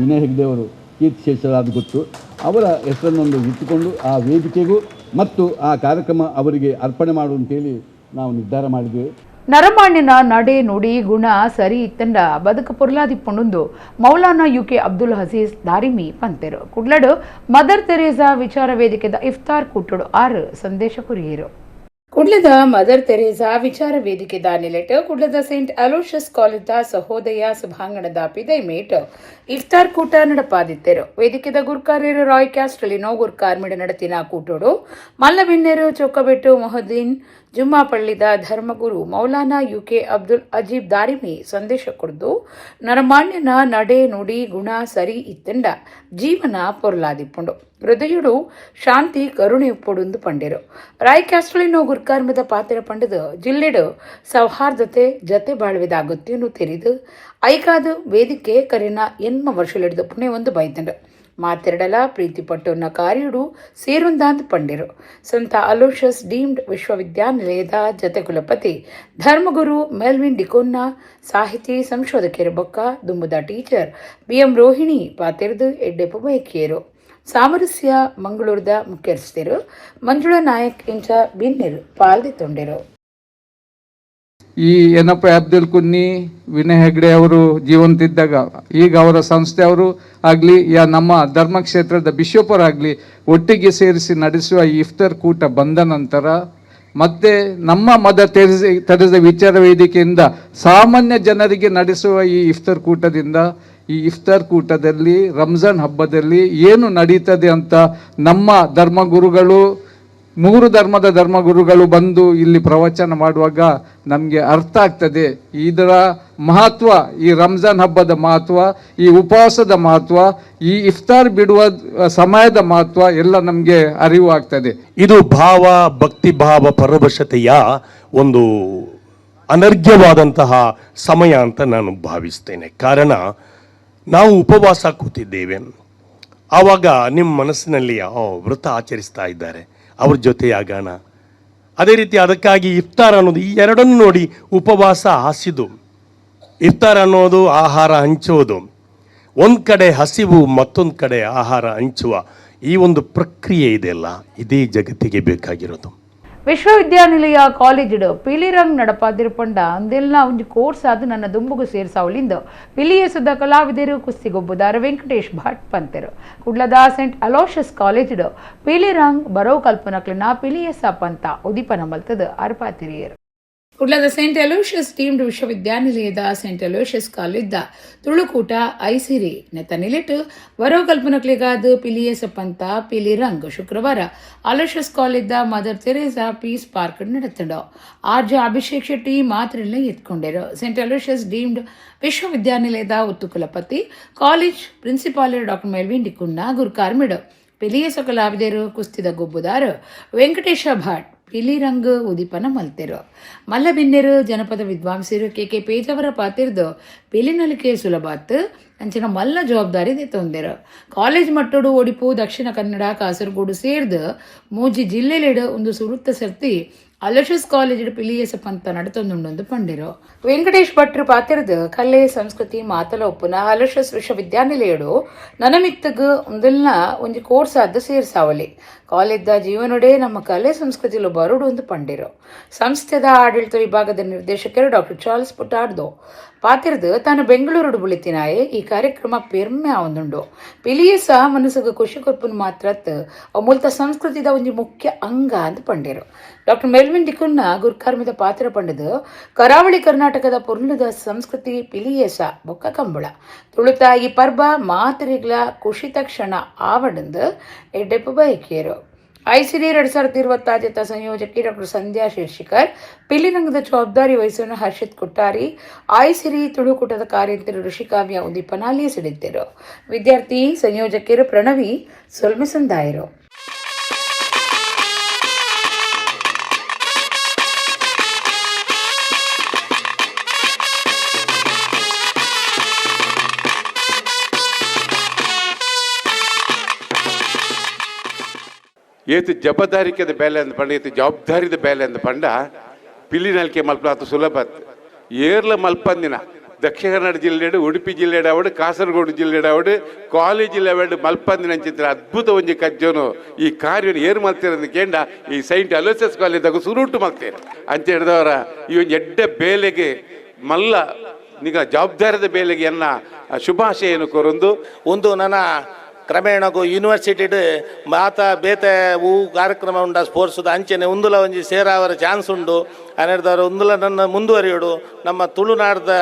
ವಿನಯ್ ಹೆಗ್ಡೆಯವರು ಕೀರ್ತಿಶೇಷರಾದ ಗೊತ್ತು, ಅವರ ಹೆಸರನ್ನೊಂದು ಇಟ್ಟುಕೊಂಡು ಆ ವೇದಿಕೆಗೂ ಮತ್ತು ಆ ಕಾರ್ಯಕ್ರಮ ಅವರಿಗೆ ಅರ್ಪಣೆ ಮಾಡುವಂತೇಳಿ ನಾವು ನಿರ್ಧಾರ ಮಾಡಿದ್ದೇವೆ. ನರಮಾಣ್ಯನ ನಡೆ ನುಡಿ ಗುಣ ಸರಿ ಇತ್ತಂಡ ಬದುಕು ಪೊರ್ಲಾದಿಪ್ಪುಂಡು ಮೌಲಾನಾ ಯುಕೆ ಅಬ್ದುಲ್ ಹಸೀಸ್ ದಾರಿಮಿ ಪಂತೆರು ಕುಡ್ಲಡು ಮದರ್ ತೆರೇಸಾ ವಿಚಾರ ವೇದಿಕೆದ ಇಫ್ತಾರ್ ಕೂಟಡು 6 ಸಂದೇಶ ಕುರಿಯರು. ಕುಡ್ಲದ ಮದರ್ ತೆರೇಸಾ ವಿಚಾರ ವೇದಿಕೆದ ನೆಲೆಟ್ ಕುಡ್ಲದ ಸೇಂಟ್ ಅಲೋಷಸ್ ಕಾಲೇಜ್ದ ಸಹೋದಯ ಸಭಾಂಗಣದ ಪಿದೈಮೇಟ್ ಇಫ್ತಾರ್ ಕೂಟ ನಡಪಾದಿತ್ತೆರು. ವೇದಿಕೆದ ಗುರುಕಾರ್ಯರು ರಾಯ್ ಕ್ಯಾಸ್ಟ್ರಲಿನೋ ಗುರುಕಾರ್ಮಿಡ ನಡತಿನ ಕೂಟೋಡು ಮಲ್ಲಬಿನ್ನೆರು ಚೊಕ್ಕಬೆಟ್ಟು ಮೊಹದ್ದೀನ್ ಜುಮ್ಮಾಪಳ್ಳಿದ ಧರ್ಮಗುರು ಮೌಲಾನಾ ಯುಕೆ ಅಬ್ದುಲ್ ಅಜೀಬ್ ದಾರಿಮಿ ಸಂದೇಶ ಕೊಡ್ದು ನರಮಾಣ್ಯನ ನಡೆ ನುಡಿ ಗುಣ ಸರಿ ಇತ್ತಂಡ ಜೀವನ ಪೊರ್ಲಾದಿಪ್ಪುಂಡು ಹೃದಯಡು ಶಾಂತಿ ಕರುಣೆ ಉಪ್ಪೊಡುಂದು ಪಂಡಿರು. ರಾಯ್ ಕ್ಯಾಸ್ಟ್ರಲಿನೋ ಗುರುಕಾರ್ಮದ ಪಾತ್ರ ಪಂಡದು ಜಿಲ್ಲೆಡು ಸೌಹಾರ್ದತೆ ಜತೆ ಬಾಳ್ವೆದ ಅಗತ್ಯನು ತೆರೆದು ಐಕಾದು ವೇದಿಕೆ ಕರೆನ ಎನ್ಮ ವರ್ಷಲಿಡಿದ ಪುಣೆ ಒಂದು ಬೈತಂಡು ಮಾತೆರಡಲ ಪ್ರೀತಿ ಪಟ್ಟುನ್ನ ಕಾರ್ಯುಡು ಸೇರುಂದಾಂದ್ ಪಂಡಿರು. ಸಂತ ಅಲೋಷಸ್ ಡೀಮ್ಡ್ ವಿಶ್ವವಿದ್ಯಾನಿಲಯದ ಜತೆ ಕುಲಪತಿ ಧರ್ಮಗುರು ಮೆಲ್ವಿನ್ ಡಿಕೋನ್ನ ಸಾಹಿತಿ ಸಂಶೋಧಕಿಯರ ಬೊಕ್ಕ ದುಂಬುದ ಟೀಚರ್ BM ರೋಹಿಣಿ ಪಾತೆರ್ದು ಎಡ್ಡೆಪ್ಪು ಬಯಕಿಯರು. ಸಾಮರಸ್ಯ ಮಂಗಳೂರದ ಮುಖ್ಯಸ್ಥರು ಮಂಜುಳಾ ನಾಯಕ್ ಇಂಚ ಬಿನ್ನೆರು ಪಾಲ್ದಿ ತೊಂಡೆರು. ಈ ಏನಪ್ಪ ಅಬ್ದುಲ್ ಕುನ್ನಿ, ವಿನಯ್ ಹೆಗ್ಡೆ ಅವರು ಜೀವಂತಿದ್ದಾಗ, ಈಗ ಅವರ ಸಂಸ್ಥೆಯವರು ಆಗಲಿ ನಮ್ಮ ಧರ್ಮಕ್ಷೇತ್ರದ ಬಿಷಪ್ ಆಗಲಿ ಒಟ್ಟಿಗೆ ಸೇರಿಸಿ ನಡೆಸುವ ಈ ಇಫ್ತಾರ್ ಕೂಟ ಬಂದ ನಂತರ ಮತ್ತೆ ನಮ್ಮ ಮದ ತೆರೆದ ವಿಚಾರ ವೇದಿಕೆಯಿಂದ ಸಾಮಾನ್ಯ ಜನರಿಗೆ ನಡೆಸುವ ಈ ಇಫ್ತಾರ್ ಕೂಟದಿಂದ, ಈ ಇಫ್ತಾರ್ ಕೂಟದಲ್ಲಿ ರಂಜಾನ್ ಹಬ್ಬದಲ್ಲಿ ಏನು ನಡೀತದೆ ಅಂತ ನಮ್ಮ ಧರ್ಮಗುರುಗಳು, 3 ಧರ್ಮದ ಧರ್ಮಗುರುಗಳು ಬಂದು ಇಲ್ಲಿ ಪ್ರವಚನ ಮಾಡುವಾಗ ನಮಗೆ ಅರ್ಥ ಆಗ್ತದೆ ಇದರ ಮಹತ್ವ, ಈ ರಂಜಾನ್ ಹಬ್ಬದ ಮಹತ್ವ, ಈ ಉಪವಾಸದ ಮಹತ್ವ, ಈ ಇಫ್ತಾರ್ ಬಿಡುವ ಸಮಯದ ಮಹತ್ವ ಎಲ್ಲ ನಮಗೆ ಅರಿವು ಆಗ್ತದೆ. ಇದು ಭಾವ, ಭಕ್ತಿ ಭಾವ, ಪರವಶತೆಯ ಒಂದು ಅನರ್ಘ್ಯವಾದಂತಹ ಸಮಯ ಅಂತ ನಾನು ಭಾವಿಸ್ತೇನೆ. ಕಾರಣ ನಾವು ಉಪವಾಸ ಕೂತಿದ್ದೇವೆ, ಆವಾಗ ನಿಮ್ಮ ಮನಸ್ಸಿನಲ್ಲಿ ವ್ರತ ಆಚರಿಸ್ತಾ ಇದ್ದಾರೆ, ಅವ್ರ ಜೊತೆಯಾಗೋಣ. ಅದೇ ರೀತಿ ಅದಕ್ಕಾಗಿ ಇಫ್ತಾರ್ ಅನ್ನೋದು, ಈ ಎರಡನ್ನು ನೋಡಿ ಉಪವಾಸ ಹಸಿದು, ಇಫ್ತಾರ್ ಅನ್ನೋದು ಆಹಾರ ಹಂಚುವುದು, ಒಂದು ಕಡೆ ಹಸಿವು, ಮತ್ತೊಂದು ಕಡೆ ಆಹಾರ ಹಂಚುವ ಈ ಒಂದು ಪ್ರಕ್ರಿಯೆ ಇದೆಯಲ್ಲ, ಇದೇ ಜಗತ್ತಿಗೆ ಬೇಕಾಗಿರೋದು. ವಿಶ್ವವಿದ್ಯಾನಿಲಯ ಕಾಲೇಜು ಪಿಲಿರಂಗ್ ನಡಪಾದಿರುಪಂಡ ಅಂದೆಲ್ಲ ಒಂದು ಕೋರ್ಸ್ ಆದ ನನ್ನ ದುಂಬುಗು ಸೇರ್ಸಾವಲಿಂದು ಪಿಲಿಯಸದ ಕಲಾವಿದರು ಕುಸ್ತಿಗೊಬ್ಬುದಾರ ವೆಂಕಟೇಶ್ ಭಟ್ ಪಂತರು ಕುಡ್ಲದ ಸೆಂಟ್ ಅಲೋಷಸ್ ಕಾಲೇಜು ಪಿಲಿರಂಗ್ ಬರೋ ಕಲ್ಪನಕ್ಲಿನ ಪಿಲಿಯಸ ಪಂತ ಉದಿಪನ ಮಲ್ತದ ಅರ್ಪಾತಿರಿಯರು. ಕುಡ್ಲದ ಸೆಂಟ್ ಅಲೋಷಿಯಸ್ ಡೀಮ್ಡ್ ವಿಶ್ವವಿದ್ಯಾನಿಲಯದ ಸೆಂಟ್ ಅಲೋಷಿಯಸ್ ಕಾಲೇಜ್ದ ತುಳುಕೂಟ ಐಸಿರಿ ನೆತ್ತ ನಿಲಿಟ್ಟು ವರೋ ಕಲ್ಪನಕ್ಲಿಗಾದ ಪಿಲಿಯಸ ಪಂತ ಪಿಲಿರಂಗ್ ಶುಕ್ರವಾರ ಅಲೋಷಿಯಸ್ ಕಾಲೇಜ್ದ ಮದರ್ ತೆರೇಸಾ ಪೀಸ್ ಪಾರ್ಕ್ ನಡೆತಂಡು. ಆರ್ಜ ಅಭಿಷೇಕ್ ಶೆಟ್ಟಿ ಮಾತ್ರೆಲ್ಲ ಎತ್ಕೊಂಡರು. ಸೆಂಟ್ ಅಲೋಷಿಯಸ್ ಡೀಮ್ಡ್ ವಿಶ್ವವಿದ್ಯಾನಿಲಯದ ಉತ್ತು ಕುಲಪತಿ college principal doctor Melvin D'Cunha ಗುರುಕಾರ್ಮಿಡು ಪಿಲಿಯಸ ಕಲಾವಿದರು ಕುಸ್ತಿದ ಗೊಬ್ಬುದಾರು ವೆಂಕಟೇಶ ಭಟ್ ಪಿಲಿರಂಗ್ ಉದಿಪನ ಮಲ್ತೆರು. ಮಲ್ಲಬಿನ್ನೆರು ಜನಪದ ವಿದ್ವಾಂಸರು ಕೆ ಪೇಜವರ ಪಾತಿರ್ದು ಪಿಲಿನಲಿಕೆ ಸುಲಭಾತ್ ಅಂಚಿನ ಮಲ್ಲ ಜವಾಬ್ದಾರಿ ತೊಂದರು. ಕಾಲೇಜ್ ಮಟ್ಟಡು ಒಡಿಪು, ದಕ್ಷಿಣ ಕನ್ನಡ, ಕಾಸರಗೋಡು ಸೇರ್ದು 3 ಜಿಲ್ಲೆಲೆಡು ಒಂದು ಸುರುತ್ತ ಸರ್ತಿ ಅಲೋಷಿಯಸ್ ಕಾಲೇಜ್ ಪಿಲಿಯಸ ಪಂತ ನಡತೊಂದುಂಡೊಂದು ಪಂಡಿರು. ವೆಂಕಟೇಶ್ ಭಟ್ರು ಪಾತಿರ್ದು ಕಲೆ ಸಂಸ್ಕೃತಿ ಮಾತಲ ಒಪ್ಪುನ ಅಲೋಷಿಯಸ್ ವಿಶ್ವವಿದ್ಯಾನಿಲಯಡು ನನಮಿತ್ತಗ ಒಂದೆಲ್ಲ ಒಂದು ಕೋರ್ಸ್ ಆದ ಸೇರ್ಸಾವಲಿ. ಕಾಲೇಜ್ದ ಜೀವನೊಡೆ ನಮ್ಮ ಕಲೆ ಸಂಸ್ಕೃತಿಲು ಬರುಡು ಒಂದು ಪಂಡಿರು. ಸಂಸ್ಥೆದ ಆಡಳಿತ ವಿಭಾಗದ ನಿರ್ದೇಶಕರು ಡಾಕ್ಟರ್ ಚಾರ್ಲ್ಸ್ ಪುಟಾರ್ದೋ ಪಾತಿರ್ದು ತಾನು ಬೆಂಗಳೂರು ಬುಳಿತಿನಾಯೆ ಈ ಕಾರ್ಯಕ್ರಮ ಪೆರ್ಮೆ ಆವೊಂದುಂಡು. ಪಿಲಿಯಸ ಮನಸ್ಸಿಗೆ ಖುಷಿ ಕೊಪ್ಪುನ್ ಮಾತ್ರತ್ ಅಮೂಲ್ತ ಸಂಸ್ಕೃತಿದ ಒಂದು ಮುಖ್ಯ ಅಂಗ ಅಂತ ಪಂಡಿರು. ಡಾಕ್ಟರ್ ಮೆಲ್ವಿನ್ ಡಿಕುನ್ನ ಗುರುಕಾರ್ಮಿದ ಪಾತ್ರ ಪಂಡದು ಕರಾವಳಿ ಕರ್ನಾಟಕದ ಪೊರ್ಲುದ ಸಂಸ್ಕೃತಿ ಪಿಲಿಯಸ ಬೊಕ್ಕ ಕಂಬಳ ತುಳುತ ಈ ಪರ್ಬ ಮಾತರಿಗ್ಲ ಖುಷಿತ ಕ್ಷಣ ಆವಡಂದು ಎಡ್ಡೆಪ್ಪು ಬಯಕೇರು. ಐಸಿರಿ 2025 ಸಂಯೋಜಕಿ ಡಾಕ್ಟರ್ ಸಂಧ್ಯಾ ಶಿರ್ಷಿಕರ್, ಪಿಲಿರಂಗದ ಜವಾಬ್ದಾರಿ ವಹಿಸುವ ಹರ್ಷಿತ್ ಕೊಟ್ಟಾರಿ, ಐಸಿರಿ ತುಳುಕೂಟದ ಕಾರ್ಯಂತರು ಋಷಿಕಾವ್ಯ ಉದ್ದೀಪನಾಲಿಯ ಸಿಡಿದ್ದರು. ವಿದ್ಯಾರ್ಥಿ ಸಂಯೋಜಕರು ಪ್ರಣವಿ ಸೊಲ್ಮೆಸಂದಾಯರು. ಏತು ಜವಾಬ್ದಾರಿಕದ ಬೇಲೆ ಅಂದ ಪಂಡ ಏತು ಜವಾಬ್ದಾರಿದ ಬೇಲೆ ಅಂದ ಪಂಡ ಪಿಲಿನಲ್ಕೆ ಮಲ್ಪಲಾತು ಸುಲಭತ್ ಏರ್ಲ ಮಲ್ಪಂದಿನ ದಕ್ಷಿಣ ಕನ್ನಡ ಜಿಲ್ಲೆಡು, ಉಡುಪಿ ಜಿಲ್ಲೆಡು ಅವಡು, ಕಾಸರಗೋಡು ಜಿಲ್ಲೆಡು ಅವಡು, ಕಾಲೇಜ್ ಜಿಲ್ಲೆ ಮಲ್ಪಂದಿನ ಅಂಚಿತ್ರ ಅದ್ಭುತ ಒಂಜಿ ಕಜ್ಜೋನು ಈ ಕಾರ್ಯ ಏರು ಮಲ್ತೇನೆ ಕೇಂಡ ಈ ಸೈಂಟ್ ಅಲೋಸಿಯಸ್ ಕಾಲೇಜಾಗ ಸುರುಟು ಮಲ್ತೇನೆ ಅಂತ ಹಿಡಿದವರ ಈ ಒಂದು ಎಡ್ಡ ಬೇಲೆಗೆ ಮಲ್ಲ ನಿಗ ಜವಾಬ್ದಾರಿದ ಬೇಲೆಗೆ ಎನ್ನ ಶುಭಾಶಯನ್ನು ಕೊರೊಂದು ಒಂದು ನನ್ನ ಕ್ರಮೇಣಗೂ ಯೂನಿವರ್ಸಿಟಿಡ್ ಮಾತ ಬೇತೆ ಹೂ ಕಾರ್ಯಕ್ರಮ ಉಂಡ ಸ್ಪೋರ್ಟ್ಸ್ದ ಅಂಚೆನೆ ಉಂದುಲ ಒಂಜಿ ಸೇರಾವರ ಚಾನ್ಸ್ ಉಂಡು ಅನ್ನಿಡ್ದವರು ಉಂದುಲ ನನ್ನ ಮುಂದುವರಿಯೋಡು ನಮ್ಮ ತುಳುನಾಡದ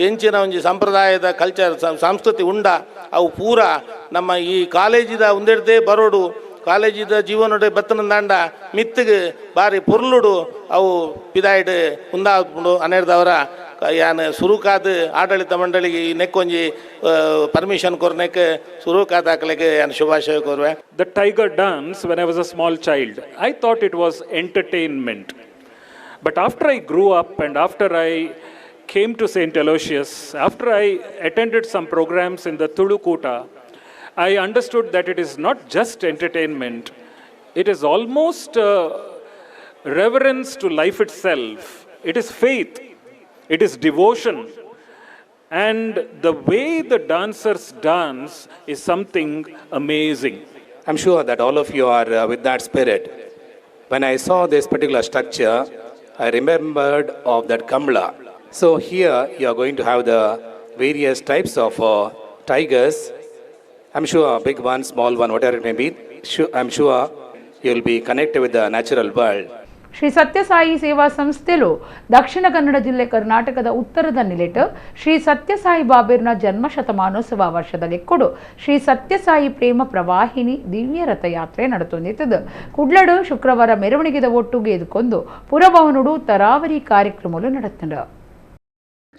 ಎಂಚಿನ ಒಂಜಿ ಸಂಪ್ರದಾಯದ ಕಲ್ಚರ್ ಸಂಸ್ಕೃತಿ ಉಂಡ ಅವು ಪೂರ ನಮ್ಮ ಈ ಕಾಲೇಜಿದ ಉಂದೆಡ್ದೇ ಬರೋಡು ಕಾಲೇಜಿದ ಜೀವನೊಡೆ ಬತ್ತನಂದಾಂಡ ಮಿತ್ತಿಗೆ ಬಾರಿ ಪೊರ್ಲುಡು ಅವು ಪಿದಾಯ್ಡ್ ಉಂದಾಪುಂಡು ಅನ್ನಿಡ್ದವರ ಯಾನ್ ಸುರುಕಾದ ಆಡಳಿತ ಮಂಡಳಿಗೆ ನೆಕ್ಕೊಂಜಿ ಪರ್ಮಿಷನ್ ಕೊರ್ನೆಕ್ ಸುರುಕಾದ ಹಾಕ್ಲಿಕ್ಕೆ ಯಾನ್ ಶುಭಾಶಯ ಕೋರ್ವೆ. The tiger dance when I was a small child, I thought it was entertainment. But after I grew up and after I came to St. Aloysius, after I attended some programs in the Tulukuta, I understood that it is not just entertainment. It is almost reverence to life itself. It is faith. It is devotion, and the way the dancers dance is something amazing. I'm sure that all of you are with that spirit. When I saw this particular structure, I remembered of that Kamla. So here you are going to have the various types of tigers. I'm sure big one, small one, whatever it may be. I'm sure you will be connected with the natural world. Shri Sathya Sai ಸೇವಾ ಸಂಸ್ಥೆಲು ದಕ್ಷಿಣ ಕನ್ನಡ ಜಿಲ್ಲೆ ಕರ್ನಾಟಕದ ಉತ್ತರದ ನಿಲೆಟ್ ಶ್ರೀ ಸತ್ಯಸಾಯಿ ಬಾಬೇರ್ನ ಜನ್ಮ ಶತಮಾನೋತ್ಸವ ವರ್ಷದಲ್ಲಿಕ್ಕೂಡು ಶ್ರೀ ಸತ್ಯಸಾಯಿ ಪ್ರೇಮ ಪ್ರವಾಹಿನಿ ದಿವ್ಯ ರಥಯಾತ್ರೆ ನಡತೊಂದಿತ್ತದು ಕುಡ್ಲಡು ಶುಕ್ರವಾರ ಮೆರವಣಿಗೆದ ಒಟ್ಟುಗೆ ಎದುಕೊಂಡು ಪುರಭವನುಡು ತರಾವರಿ ಕಾರ್ಯಕ್ರಮಗಳು ನಡೆತಂಡ.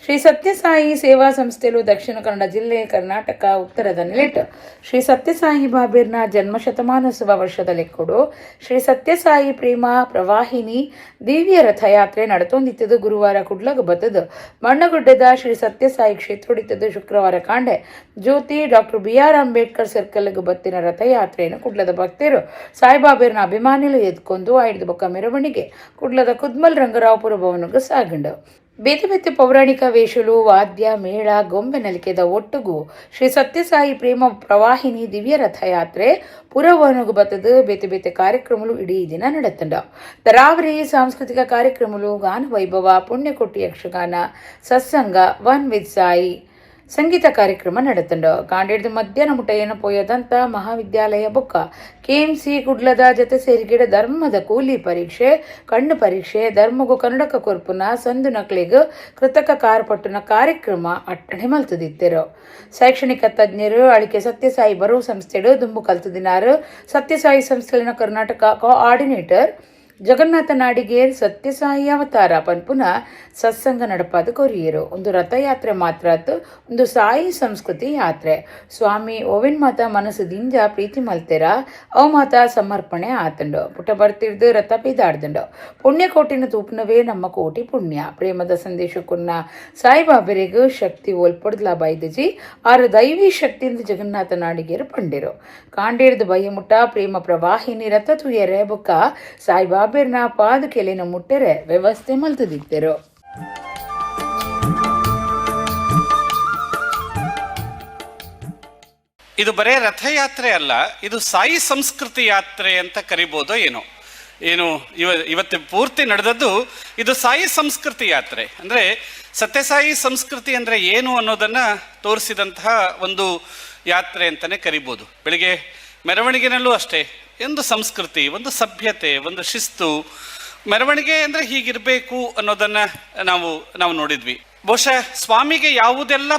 ಶ್ರೀ ಸತ್ಯಸಾಯಿ ಸೇವಾ ಸಂಸ್ಥೆಲು ದಕ್ಷಿಣ ಕನ್ನಡ ಜಿಲ್ಲೆ ಕರ್ನಾಟಕ ಉತ್ತರದ ನಿಲೆಟ್ ಶ್ರೀ ಸತ್ಯಸಾಯಿ ಬಾಬೇರ್ನ ಜನ್ಮ ಶತಮಾನೋತ್ಸವ ವರ್ಷದಲ್ಲಿಕ್ಕೂಡು ಶ್ರೀ ಸತ್ಯಸಾಯಿ ಪ್ರೇಮ ಪ್ರವಾಹಿನಿ ದಿವ್ಯ ರಥಯಾತ್ರೆ ನಡತೊಂದಿತ್ತದು ಗುರುವಾರ ಕುಡ್ಲಗ ಬತ್ತದು ಮಣ್ಣಗುಡ್ಡದ ಶ್ರೀ ಸತ್ಯಸಾಯಿ ಕ್ಷೇತ್ರೊಡಿತದು ಶುಕ್ರವಾರ ಕಾಂಡೆ ಜ್ಯೋತಿ ಡಾಕ್ಟರ್ BR ಅಂಬೇಡ್ಕರ್ ಸರ್ಕಲ್ಗೆ ಬತ್ತಿನ ರಥಯಾತ್ರೆಯನ್ನು ಕುಡ್ಲದ ಭಕ್ತರು ಸಾಯಿಬಾಬೇರ್ನ ಅಭಿಮಾನಿಗಳು ಎದ್ಕೊಂಡು ಐದು ಬೊಕ್ಕ ಮೆರವಣಿಗೆ ಕುಡ್ಲದ ಕುದ್ಮಲ್ ರಂಗರಾವ್ ಪುರಭವನಗೆ ಸಾಗಂಡು. ಬೇತೆ ಬೇತೆ ಪೌರಾಣಿಕ ವೇಷಲು ವಾದ್ಯ ಮೇಳ ಗೊಂಬೆ ನಲಿಕೆದ ಒಟ್ಟುಗೂ ಶ್ರೀ ಸತ್ಯಸಾಯಿ ಪ್ರೇಮ ಪ್ರವಾಹಿನಿ ದಿವ್ಯ ರಥಯಾತ್ರೆ ಪುರಭವನಗೂ ಬತ್ತದು ಬೇತೆ ಬೇತೆ ಕಾರ್ಯಕ್ರಮಗಳು ಇಡೀ ದಿನ ನಡೆತಂಡ. ತರಾವರಿ ಸಾಂಸ್ಕೃತಿಕ ಕಾರ್ಯಕ್ರಮಗಳು ಗಾನ ವೈಭವ ಪುಣ್ಯಕೋಟಿ ಯಕ್ಷಗಾನ ಸತ್ಸಂಗ ಒನ್ ವಿತ್ ಸಾಯಿ ಸಂಗೀತ ಕಾರ್ಯಕ್ರಮ ನಡೆತಂಡ. ಕಾಂಡೇಡ್ದು ಮಧ್ಯಾಹ್ನ ಮುಟ್ಟ ಏನು ಪೋಯದಂತ ಮಹಾವಿದ್ಯಾಲಯ ಬೊಕ್ಕ KMC ಕುಡ್ಲದ ಜೊತೆ ಸೇರಿಗಿಡ ಧರ್ಮದ ಕೂಲಿ ಪರೀಕ್ಷೆ ಕಣ್ಣು ಪರೀಕ್ಷೆ ಧರ್ಮಗೂ ಕನ್ನಡಕ ಕೊರ್ಪುನ ಸಂದು ನಕ್ಲಿಗ ಕೃತಕ ಕಾರ್ಪಟ್ಟುನ ಕಾರ್ಯಕ್ರಮ ಅಟ್ಟಣೆ ಮಲ್ತದಿತ್ತರು. ಶೈಕ್ಷಣಿಕ ತಜ್ಞರು ಅಳಿಕೆ ಸತ್ಯಸಾಯಿ ಬರೋ ಸಂಸ್ಥೆಡು ದುಂಬು ಕಲ್ತದಿನಾರು ಸತ್ಯಸಾಯಿ ಸಂಸ್ಥೆಲಿನ ಕರ್ನಾಟಕ ಕೋಆರ್ಡಿನೇಟರ್ ಜಗನ್ನಾಥ ನಾಡಿಗೇರ್ ಸತ್ಯಸಾಯಿ ಅವತಾರ ಪನ್ಪುನ ಸತ್ಸಂಗ ನಡಪಾದ ಕೊರಿಯರು ಒಂದು ರಥಯಾತ್ರೆ ಮಾತ್ರ ಒಂದು ಸಾಯಿ ಸಂಸ್ಕೃತಿ ಯಾತ್ರೆ ಸ್ವಾಮಿ ಓವಿನ ಮಾತ ಮನಸ್ಸದಿಂದ ಪ್ರೀತಿ ಮಲ್ತೆರ ಅವ ಮಾತ ಸಮರ್ಪಣೆ ಆತಂಡು ಪುಟ ಬರ್ತಿರ್ದು ರಥ ಬೀದಾಡ್ದಂಡು ಪುಣ್ಯಕೋಟಿನ ತೂಪನವೇ ನಮ್ಮ ಕೋಟಿ ಪುಣ್ಯ ಪ್ರೇಮದ ಸಂದೇಶಕ್ಕನ್ನ ಸಾಯಿಬಾಬರಿಗೂ ಶಕ್ತಿ ಒಲ್ಪಡ್ಲ ಬೈದಜಿ ಆರ ದೈವಿ ಶಕ್ತಿಯಿಂದ ಜಗನ್ನಾಥ ನಾಡಿಗೇರು ಪಂಡಿರು ಕಾಂಡೇರ್ದು ಬಯ್ಯಮುಟ್ಟ ಪ್ರೇಮ ಪ್ರವಾಹಿನಿ ರಥ ತುಯರೆ ಬೊಕ್ಕ ಸಾಯಿಬಾಬೇರ್ನ ಪಾದಕೆಲೆನ ಮುಟ್ಟರೆ ವ್ಯವಸ್ಥೆ ಮಲ್ತದಿತ್ತರು. ಇದು ಬರೇ ರಥಯಾತ್ರೆ ಅಲ್ಲ, ಇದು ಸಾಯಿ ಸಂಸ್ಕೃತಿ ಯಾತ್ರೆ ಅಂತ ಕರಿಬೋದೋ ಏನು ಇವತ್ತು ಪೂರ್ತಿ ನಡೆದದ್ದು ಇದು ಸಾಯಿ ಸಂಸ್ಕೃತಿ ಯಾತ್ರೆ. ಅಂದರೆ ಸತ್ಯಸಾಯಿ ಸಂಸ್ಕೃತಿ ಅಂದರೆ ಏನು ಅನ್ನೋದನ್ನು ತೋರಿಸಿದಂತಹ ಒಂದು ಯಾತ್ರೆ ಅಂತಲೇ ಕರಿಬೋದು. ಬೆಳಿಗ್ಗೆ ಮೆರವಣಿಗೆನಲ್ಲೂ ಅಷ್ಟೇ ಒಂದು ಸಂಸ್ಕೃತಿ, ಒಂದು ಸಭ್ಯತೆ, ಒಂದು ಶಿಸ್ತು. ಮೆರವಣಿಗೆ ಅಂದರೆ ಹೀಗಿರಬೇಕು ಅನ್ನೋದನ್ನು ನಾವು ನೋಡಿದ್ವಿ. ಬಹುಶಃ ಸ್ವಾಮಿಗೆ ಯಾವುದೆಲ್ಲ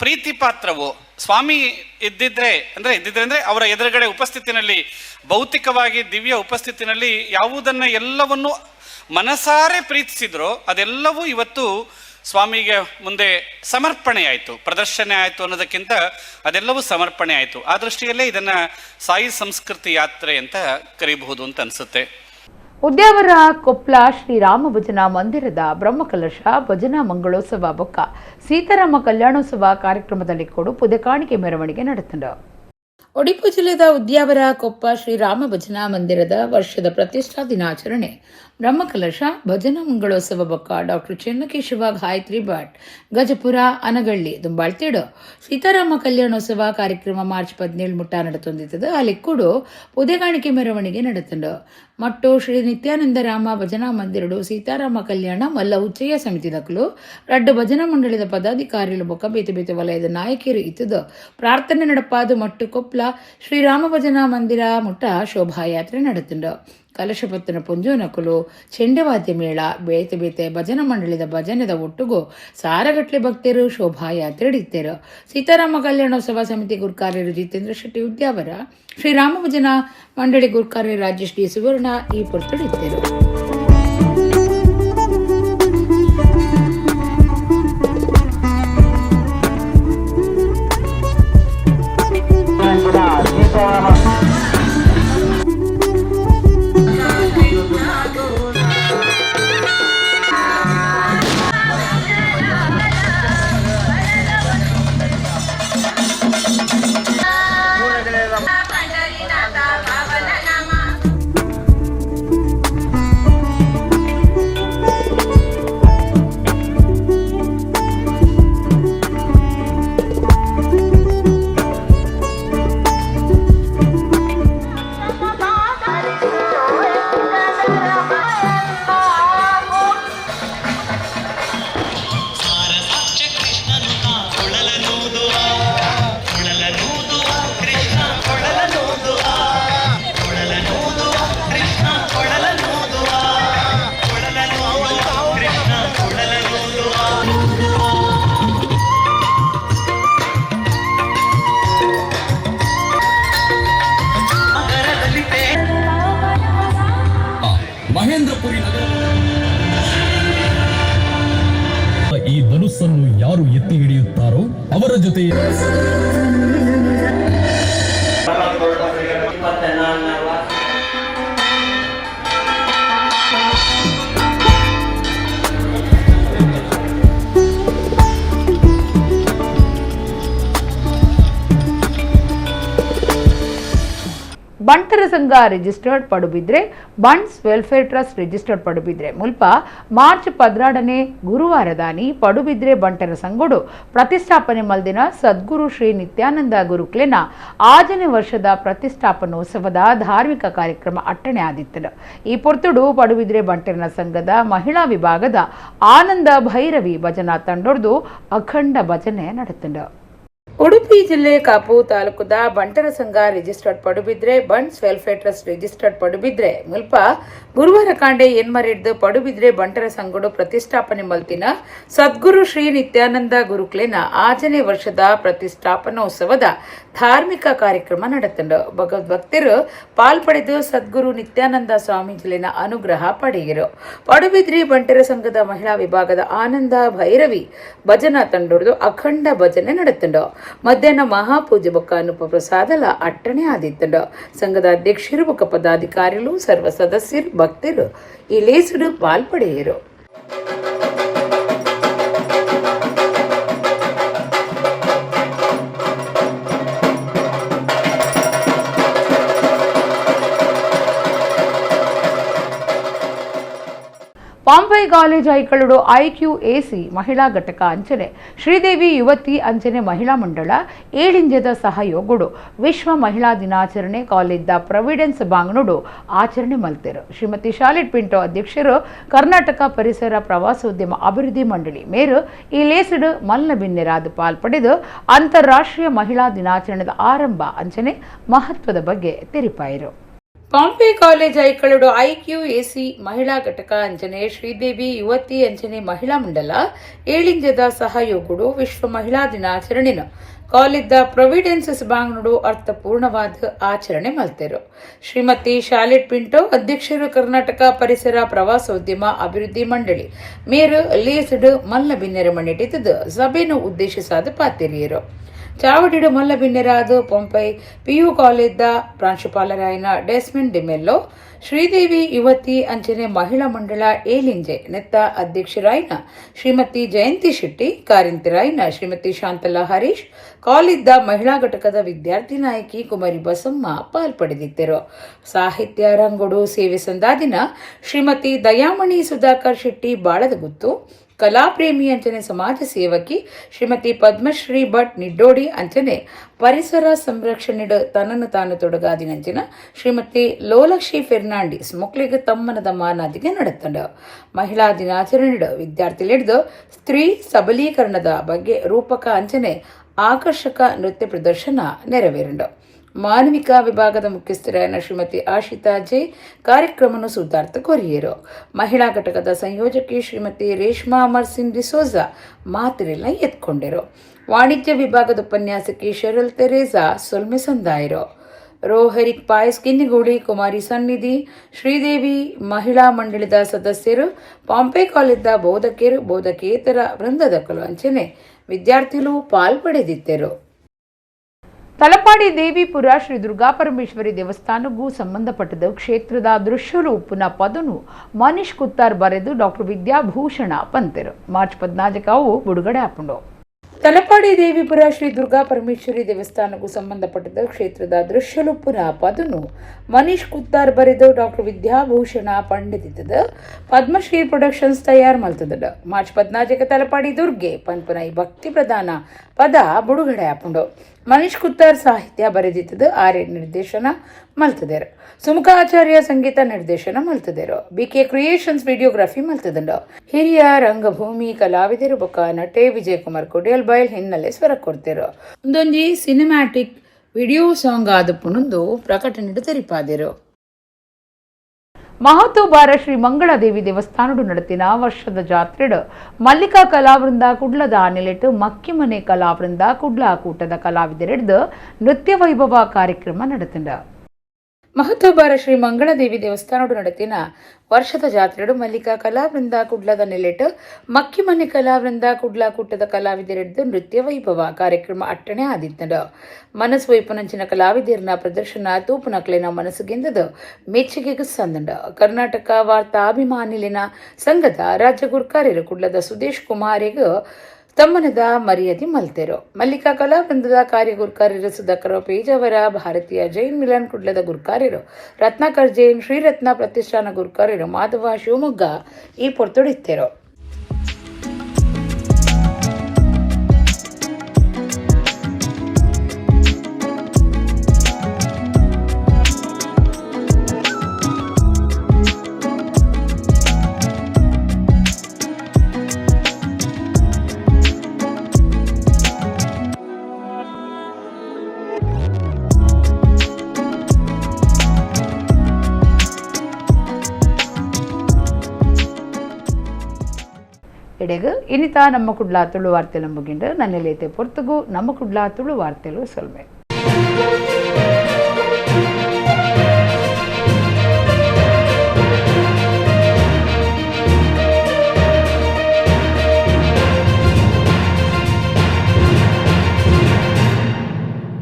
ಪ್ರೀತಿ ಪಾತ್ರವೋ ಸ್ವಾಮಿ ಇದ್ದಿದ್ರೆ ಅಂದರೆ ಅವರ ಎದುರುಗಡೆ ಉಪಸ್ಥಿತಿನಲ್ಲಿ ಭೌತಿಕವಾಗಿ ದಿವ್ಯ ಉಪಸ್ಥಿತಿನಲ್ಲಿ ಯಾವುದನ್ನು ಎಲ್ಲವನ್ನು ಮನಸಾರೆ ಪ್ರೀತಿಸಿದ್ರೋ ಅದೆಲ್ಲವೂ ಇವತ್ತು ಸ್ವಾಮಿಗೆ ಮುಂದೆ ಸಮರ್ಪಣೆ ಆಯಿತು, ಪ್ರದರ್ಶನ ಆಯಿತು ಅನ್ನೋದಕ್ಕಿಂತ ಅದೆಲ್ಲವೂ ಸಮರ್ಪಣೆ ಆಯಿತು. ಆ ದೃಷ್ಟಿಯಲ್ಲೇ ಇದನ್ನು ಸಾಯಿ ಸಂಸ್ಕೃತಿ ಯಾತ್ರೆ ಅಂತ ಕರೀಬಹುದು ಅಂತ ಅನಿಸುತ್ತೆ. ಉದ್ಯಾವರ ಕೊಪ್ಲ ಶ್ರೀರಾಮ ಭಜನಾ ಮಂದಿರದ ಬ್ರಹ್ಮಕಲಶ ಭಜನಾ ಮಂಗಳೋತ್ಸವ ಬೊಕ್ಕ ಸೀತಾರಾಮ ಕಲ್ಯಾಣೋತ್ಸವ ಕಾರ್ಯಕ್ರಮದಲ್ಲಿ ಕೊಡು ಪುದಕಾಣಿಕೆ ಮೆರವಣಿಗೆ ನಡೆತಂಡ. ಉಡುಪಿ ಜಿಲ್ಲೆದ ಉದ್ಯಾವರ ಕೊಪ್ಪ ಶ್ರೀರಾಮ ಭಜನಾ ಮಂದಿರದ ವರ್ಷದ ಪ್ರತಿಷ್ಠಾ ದಿನಾಚರಣೆ ಬ್ರಹ್ಮಕಲಶ ಭಜನಾ ಮಂಗಳೋತ್ಸವ ಬೊಕ್ಕ ಡಾಕ್ಟರ್ ಚೆನ್ನಕೇಶವ ಗಾಯತ್ರಿ ಭಟ್ ಗಜಪುರ ಅನಗಳ್ಳಿ ದುಂಬಾಳ್ತೇಡು ಸೀತಾರಾಮ ಕಲ್ಯಾಣೋತ್ಸವ ಕಾರ್ಯಕ್ರಮ ಮಾರ್ಚ್ 17 ಮುಟ್ಟ ನಡೆತೊಂದಿತ್ತದು. ಅಲ್ಲಿ ಕೂಡ ಪುದೆಗಾಣಿಕೆ ಮೆರವಣಿಗೆ ನಡೆತಂಡು. ಮಟ್ಟು ಶ್ರೀ ನಿತ್ಯಾನಂದ ರಾಮ ಭಜನಾ ಮಂದಿರಡು ಸೀತಾರಾಮ ಕಲ್ಯಾಣ ಮಲ್ಲ ಉಚ್ಚಯ್ಯ ಸಮಿತಿ ದಕ್ಕಲು ರಡ್ಡು ಭಜನಾ ಮಂಡಳಿದ ಪದಾಧಿಕಾರಿಗಳು ಬೊಕ್ಕ ಬೇತೆ ಬೇತೆ ವಲಯದ ನಾಯಕಿಯರು ಇತ್ತದು ಪ್ರಾರ್ಥನೆ ನಡಪಾದು ಮಟ್ಟು ಕೊಪ್ಲ ಶ್ರೀರಾಮ ಭಜನಾ ಮಂದಿರ ಮುಟ್ಟ ಶೋಭಾಯಾತ್ರೆ ನಡೆತಂಡು. ಕಲಶಪತ್ತನ ಪುಂಜೋನಕಲು ಚೆಂಡವಾದ್ಯ ಮೇಳ ಬೇತೆ ಬೇತೆ ಭಜನಾ ಮಂಡಳಿದ ಭಜನೆದ ಒಟ್ಟುಗೂ ಸಾರಗಟ್ಲೆ ಭಕ್ತರು ಶೋಭಾಯಾತ್ರೆ ಹಿಡಿತರು. ಸೀತಾರಾಮ ಕಲ್ಯಾಣೋತ್ಸವ ಸಮಿತಿ ಗುರುಕಾರ್ಯರು ಜಿತೇಂದ್ರ ಶೆಟ್ಟಿ ಉದ್ಯಾವರ, ಶ್ರೀರಾಮ ಭಜನಾ ಮಂಡಳಿ ಗುರುಕಾರ್ಯ ರಾಜೇಶ್ ಡಿ ಸುವರ್ಣ ಈ ಪೊರ್ತಡಿದ್ದರು. ಮಹೇಂದ್ರಪುರಿ ನಗರ. ಈ ಧನುಸ್ಸನ್ನು ಯಾರು ಎತ್ತಿ ಹಿಡಿಯುತ್ತಾರೋ ಅವರ ಜೊತೆ ಬಂಟರ ಸಂಘ registered Padubidri Bunts welfare trust registered Padubidri ಮುಲ್ಪ ಮಾರ್ಚ್ 16ನೇ ಗುರುವಾರದಾನಿ ಪಡುಬಿದ್ರೆ ಬಂಟರ ಸಂಘಡು ಪ್ರತಿಷ್ಠಾಪನೆ ಮಲ್ದಿನ ಸದ್ಗುರು ಶ್ರೀ ನಿತ್ಯಾನಂದ ಗುರುಕ್ಲೆನ 6ನೇ ವರ್ಷದ ಪ್ರತಿಷ್ಠಾಪನೋತ್ಸವದ ಧಾರ್ಮಿಕ ಕಾರ್ಯಕ್ರಮ ಅಟ್ಟಣೆ ಆದಿತ್ತು. ಈ ಪೊರ್ತುಡು ಪಡುಬಿದ್ರೆ ಬಂಟರ ಸಂಘದ ಮಹಿಳಾ ವಿಭಾಗದ ಆನಂದ ಭೈರವಿ ಭಜನಾ ತಂಡೊಡ್ದು ಅಖಂಡ ಭಜನೆ ನಡೆತಂಡ. ಉಡುಪಿ ಜಿಲ್ಲೆ ಕಾಪು ತಾಲೂಕದ ಬಂಟರ ಸಂಘ registered Padubidri Bunts welfare trust registered Padubidri ಮುಲ್ಪ ಗುರುವಾರ ಕಾಂಡೆ ಎನ್ಮರೆಡ್ದು ಪಡುಬಿದ್ರೆ ಬಂಟರ ಸಂಘಡು ಪ್ರತಿಷ್ಠಾಪನೆ ಮಲ್ತಿನ ಸದ್ಗುರು ಶ್ರೀ ನಿತ್ಯಾನಂದ ಗುರುಕ್ಲೆನ 6ನೇ ವರ್ಷದ ಪ್ರತಿಷ್ಠಾಪನೋತ್ಸವದ ಧಾರ್ಮಿಕ ಕಾರ್ಯಕ್ರಮ ನಡೆತಂಡು. ಭಗವದ್ಭಕ್ತರು ಪಾಲ್ಪಡೆದು ಸದ್ಗುರು ನಿತ್ಯಾನಂದ ಸ್ವಾಮೀಜಿಲಿನ ಅನುಗ್ರಹ ಪಡೆಯಿರು. ಪಡುಬಿದ್ರಿ ಬಂಟರ ಸಂಘದ ಮಹಿಳಾ ವಿಭಾಗದ ಆನಂದ ಭೈರವಿ ಭಜನಾ ತಂಡೊಡ್ದು ಅಖಂಡ ಭಜನೆ ನಡೆತಂಡು. ಮಧ್ಯಾಹ್ನ ಮಹಾಪೂಜೆ ಬೊಕ್ಕ ಅನುಪ ಪ್ರಸಾದಲ ಅಟ್ಟಣೆ ಆದಿತ್ತಂಡು. ಸಂಘದ ಅಧ್ಯಕ್ಷರು ಬೊಕ್ಕ ಪದಾಧಿಕಾರಿಗಳು ಸರ್ವ ಸದಸ್ಯರು ಭಕ್ತರು ಈ ಲೇಸುಡು ಪಾಲ್ಪಡೆಯರು. ಪಾಂಪೈ ಕಾಲೇಜ್ ಹೈಕಳುಡು IQAC ಮಹಿಳಾ ಘಟಕ ಅಂಚನೆ ಶ್ರೀದೇವಿ ಯುವತಿ ಅಂಚನೆ ಮಹಿಳಾ ಮಂಡಳ 7ದ ಸಹಯೋಗಡು ವಿಶ್ವ ಮಹಿಳಾ ದಿನಾಚರಣೆ ಕಾಲೇಜ್ದ ಪ್ರೊವಿಡೆನ್ಸ್ ಬಾಂಗ್ನುಡು ಆಚರಣೆ ಮಲ್ತೆರು. ಶ್ರೀಮತಿ ಶಾಲೆಟ್ ಪಿಂಟೋ ಅಧ್ಯಕ್ಷರು ಕರ್ನಾಟಕ ಪರಿಸರ ಪ್ರವಾಸೋದ್ಯಮ ಅಭಿವೃದ್ಧಿ ಮಂಡಳಿ ಮೇರು ಈ ಲೇಸಡು ಮಲ್ಲ ಬಿನ್ನೆರಾದು ಪಾಲ್ಪಡೆದು ಅಂತಾರಾಷ್ಟ್ರೀಯ ಮಹಿಳಾ ದಿನಾಚರಣೆದ ಆರಂಭ ಅಂಚನೆ ಮಹತ್ವದ ಬಗ್ಗೆ ತಿರಿಪಾಯಿರು. ಪಾಂಪೆ ಕಾಲೇಜ್ ಐಕಳುಡು IQAC ಮಹಿಳಾ ಘಟಕ ಅಂಚನೆ ಶ್ರೀದೇವಿ ಯುವತಿ ಅಂಚನೆ ಮಹಿಳಾ ಮಂಡಲ 7ದ ಸಹಯೋಗಡು ವಿಶ್ವ ಮಹಿಳಾ ದಿನಾಚರಣೆನ ಕಾಲೇಜ್ದ ಪ್ರೊವಿಡೆನ್ಸ್ ಬಾಂಗ್ನುಡು ಅರ್ಥಪೂರ್ಣವಾದ ಆಚರಣೆ ಮಲ್ತೆರು. ಶ್ರೀಮತಿ ಶಾಲೆಟ್ ಪಿಂಟೋ ಅಧ್ಯಕ್ಷರು ಕರ್ನಾಟಕ ಪರಿಸರ ಪ್ರವಾಸೋದ್ಯಮ ಅಭಿವೃದ್ಧಿ ಮಂಡಳಿ ಮೇರು ಲೇಸಡು ಮಲ್ಲ ಬಿನ್ನೆರ ಮಣ್ಣಿಟ್ಟಿದ್ದು ಸಭೆಯನ್ನು ಉದ್ದೇಶಿಸಾದ ಪಾತಿರಿಯರು. ಚಾವಡಿಡು ಮಲ್ಲ ಬಿನ್ನೆರಾದು ಪೊಂಪೈ PU ಕಾಲೇಜ್ದ ಪ್ರಾಂಶುಪಾಲರಾಯಿನ ಡೆಸ್ಮೆಂಡ್ ಡಿಮೆಲ್ಲೋ ಶ್ರೀದೇವಿ ಯುವತಿ ಅಂಚನೆ ಮಹಿಳಾ ಮಂಡಳ 7 ನೆತ್ತ ಅಧ್ಯಕ್ಷರಾಯಿನ ಶ್ರೀಮತಿ ಜಯಂತಿ ಶೆಟ್ಟಿ, ಕಾರ್ಯಂತರಾಯಿನ ಶ್ರೀಮತಿ ಶಾಂತಲಾ ಹರೀಶ್, ಕಾಲೇಜ್ದ ಮಹಿಳಾ ಘಟಕದ ವಿದ್ಯಾರ್ಥಿ ನಾಯಕಿ ಕುಮಾರಿ ಬಸಮ್ಮ ಪಾಲ್ಪಡೆದಿದ್ದರು. ಸಾಹಿತ್ಯ ರಂಗೋಡು ಸೇವೆ ಸಂದಾದಿನ ಶ್ರೀಮತಿ ದಯಾಮಣಿ ಸುಧಾಕರ್ ಶೆಟ್ಟಿ ಬಾಳದಗುತ್ತು, ಕಲಾಪ್ರೇಮಿ ಅಂಚನೆ ಸಮಾಜ ಸೇವಕಿ ಶ್ರೀಮತಿ ಪದ್ಮಶ್ರೀ ಭಟ್ ನಿಡ್ಡೋಡಿ ಅಂಚನೆ ಪರಿಸರ ಸಂರಕ್ಷಣೆಡು ತನ್ನನ್ನು ತಾನು ತೊಡಗಾದಿನಂಚಿನ ಶ್ರೀಮತಿ ಲೋಲಕ್ಷಿ ಫೆರ್ನಾಂಡಿಸ್ ಮೊಕ್ಲಿಗೆ ತಮ್ಮನದ ಮಾನಾದಿಗೆ ನಡೆತಂಡ. ಮಹಿಳಾ ದಿನಾಚರಣೆಡು ವಿದ್ಯಾರ್ಥಿಗಳಿಡ್ದು ಸ್ತ್ರೀ ಸಬಲೀಕರಣದ ಬಗ್ಗೆ ರೂಪಕ ಅಂಚನೆ ಆಕರ್ಷಕ ನೃತ್ಯ ಪ್ರದರ್ಶನ ನೆರವೇರಂಡು. ಮಾನವಿಕ ವಿಭಾಗದ ಮುಖ್ಯಸ್ಥರಾದ ಶ್ರೀಮತಿ ಆಶಿತಾ ಜೆ ಕಾರ್ಯಕ್ರಮವನ್ನು ಸುಧಾರ್ಥ ಕೊರಿಯರು. ಮಹಿಳಾ ಘಟಕದ ಸಂಯೋಜಕಿ ಶ್ರೀಮತಿ ರೇಷ್ಮಾ ಅಮರ್ ಸಿಂಗ್ ಡಿಸೋಜಾ ಮಾತಿರೆಲ್ಲ ಎತ್ಕೊಂಡರು. ವಾಣಿಜ್ಯ ವಿಭಾಗದ ಉಪನ್ಯಾಸಕಿ ಶೆರಲ್ ತೆರೇಸಾ ಸೊಲ್ಮೆ ಸಂದಾಯರು. ರೋಹರಿಕ್ ಪಾಯಸ್ ಕಿನ್ನಿಗೂಡಿ, ಕುಮಾರಿ ಸನ್ನಿಧಿ, ಶ್ರೀದೇವಿ ಮಹಿಳಾ ಮಂಡಳಿದ ಸದಸ್ಯರು, ಪಾಂಪೆ ಕಾಲೇಜ್ದ ಬೋಧಕಿಯರು, ಬೋಧಕೇತರ ವೃಂದದಕಲು ಅಂಚನೆ ವಿದ್ಯಾರ್ಥಿಗಳು ಪಾಲ್ಪಡೆದಿದ್ದರು. ತಲಪಾಡಿ ದೇವಿಪುರ ಶ್ರೀ ದುರ್ಗಾಪರಮೇಶ್ವರಿ ದೇವಸ್ಥಾನಕ್ಕೂ ಸಂಬಂಧಪಟ್ಟದ ಕ್ಷೇತ್ರದ ದೃಶ್ಯರೂಪನ ಪದನು ಮನೀಶ್ ಕುತ್ತಾರ್ ಬರೆದು ಡಾಕ್ಟರ್ ವಿದ್ಯಾಭೂಷಣ ಪಂತೆರು ಮಾರ್ಚ್ 14 ಬಿಡುಗಡೆ ಹಾಕೊಂಡು. ತಲಪಾಡಿ ದೇವಿಪುರ ಶ್ರೀ ದುರ್ಗಾ ಪರಮೇಶ್ವರಿ ದೇವಸ್ಥಾನಕ್ಕೂ ಸಂಬಂಧಪಟ್ಟದ ಕ್ಷೇತ್ರದ ದೃಶ್ಯಲುಪ್ಪುನ ಪದನು ಮನೀಶ್ ಕುತ್ತಾರ್ ಬರೆದು ಡಾಕ್ಟರ್ ವಿದ್ಯಾಭೂಷಣ ಪಂಡಿತದ ಪದ್ಮಶ್ರೀ ಪ್ರೊಡಕ್ಷನ್ಸ್ ತಯಾರು ಮಲ್ತದ. ಮಾರ್ಚ್ 14 ತಲಪಾಡಿ ದುರ್ಗೆ ಪಂಪನೈ ಭಕ್ತಿ ಪ್ರಧಾನ ಪದ ಬಿಡುಗಡೆ ಹಾಕೊಂಡು. ಮನೀಶ್ ಕುತ್ತಾರ್ ಸಾಹಿತ್ಯ ಬರೆದಿದ್ದದು, ಆರ್ಯ ನಿರ್ದೇಶನ ಮಲ್ತದೇರು. ಸುಮುಖ ಆಚಾರ್ಯ ಸಂಗೀತ ನಿರ್ದೇಶನ ಮಲ್ತದೇರು. BK ಕ್ರಿಯೇಷನ್ಸ್ ವಿಡಿಯೋಗ್ರಫಿ ಮಲ್ತದಂಡು. ಹಿರಿಯ ರಂಗಭೂಮಿ ಕಲಾವಿದರು ಬೊಕ್ಕ ನಟೆ ವಿಜಯಕುಮಾರ್ ಕೊಡಿಯಲ್ ಬೈಲ್ ಹಿನ್ನೆಲೆ ಸ್ವರ ಕೊಡ್ತಿರು. ಒಂದೊಂಜಿ ಸಿನಿಮ್ಯಾಟಿಕ್ ವಿಡಿಯೋ ಸಾಂಗ್ ಆದಪ್ಪುನೊಂದು ಪ್ರಕಟಣೆ ತೆರಿಪಾದಿರು. ಮಹತೋಬಾರ ಶ್ರೀ ಮಂಗಳಾದೇವಿ ದೇವಸ್ಥಾನಡು ನಡತಿನ ವರ್ಷದ ಜಾತ್ರೆಡು ಮಲ್ಲಿಕಾ ಕಲಾವೃಂದ ಕುಡ್ಲದ ಆನೆಲೆಟ್ಟು ಮಕ್ಕಿಮನೆ ಕಲಾವೃಂದ ಕುಡ್ಲ ಕೂಟದ ಕಲಾವಿದರೆಡ್ದು ನೃತ್ಯ ವೈಭವ ಕಾರ್ಯಕ್ರಮ ನಡೆತಂಡ. ಮಹತ್ವಬಾರ ಶ್ರೀ ಮಂಗಳದೇವಿ ದೇವಸ್ಥಾನಡು ನಡತಿನ ವರ್ಷದ ಜಾತ್ರೆಡು ಮಲ್ಲಿಕಾ ಕಲಾವೃಂದ ಕುಡ್ಲದ ನೆಲೆಟ್ ಮಕ್ಕಿಮನೆ ಕಲಾವೃಂದ ಕುಡ್ಲ ಕೂಟದ ಕಲಾವಿದರಿಡ್ದು ನೃತ್ಯ ವೈಭವ ಕಾರ್ಯಕ್ರಮ ಅಟ್ಟಣೆ ಆದಿತ್ತಂಡ ಮನಸ್ಸು ವೈಪನಂಚಿನ ಕಲಾವಿದರಿನ ಪ್ರದರ್ಶನ ತೂಪುನಕ್ಲೆನ ಮನಸ್ಸುಗೆಂದದು ಮೆಚ್ಚುಗೆಗೂ ಸಂದಂಡ ಕರ್ನಾಟಕ ವಾರ್ತಾಭಿಮಾನಿಲಿನ ಸಂಘದ ರಾಜ್ಯ ಗುರ್ಕಾರ್ಯರು ಕುಡ್ಲದ ಸುದೇಶ್ ಕುಮಾರಿಗೂ ತಮ್ಮನದ ಮರ್ಯಾದೆ ಮಲ್ತೆರು ಮಲ್ಲಿಕಾ ಕಲಾವೃಂದದ ಕಾರ್ಯ ಗುರ್ಕಾರ್ಯರು ಸುಧಾಕರ ಪೇಜಾವರ ಭಾರತೀಯ ಜೈನ್ ಮಿಲನ್ ಕುಡ್ಲದ ಗುರ್ಕಾರ್ಯರು ರತ್ನಾಕರ್ ಜೈನ್ ಶ್ರೀರತ್ನ ಪ್ರತಿಷ್ಠಾನ ಗುರ್ಕಾರ್ಯರು ಮಾಧವ ಶಿವಮೊಗ್ಗ ಈ ಪೊರ್ತೊಡಿತ್ತೇರು. ಎಡೆಗು ಇನ್ನಿತ ನಮ್ಮ ಕುಡ್ಲಾ ತುಳು ವಾರ್ತೆಲು ಮುಗಿಂಡು ನನ್ನೆಲ್ಲೈತೆ ಪೊರ್ತುಗು ನಮ್ಮ ಕುಡ್ಲಾ ತುಳು ವಾರ್ತೆಲು ಸೊಲ್ಮೆ.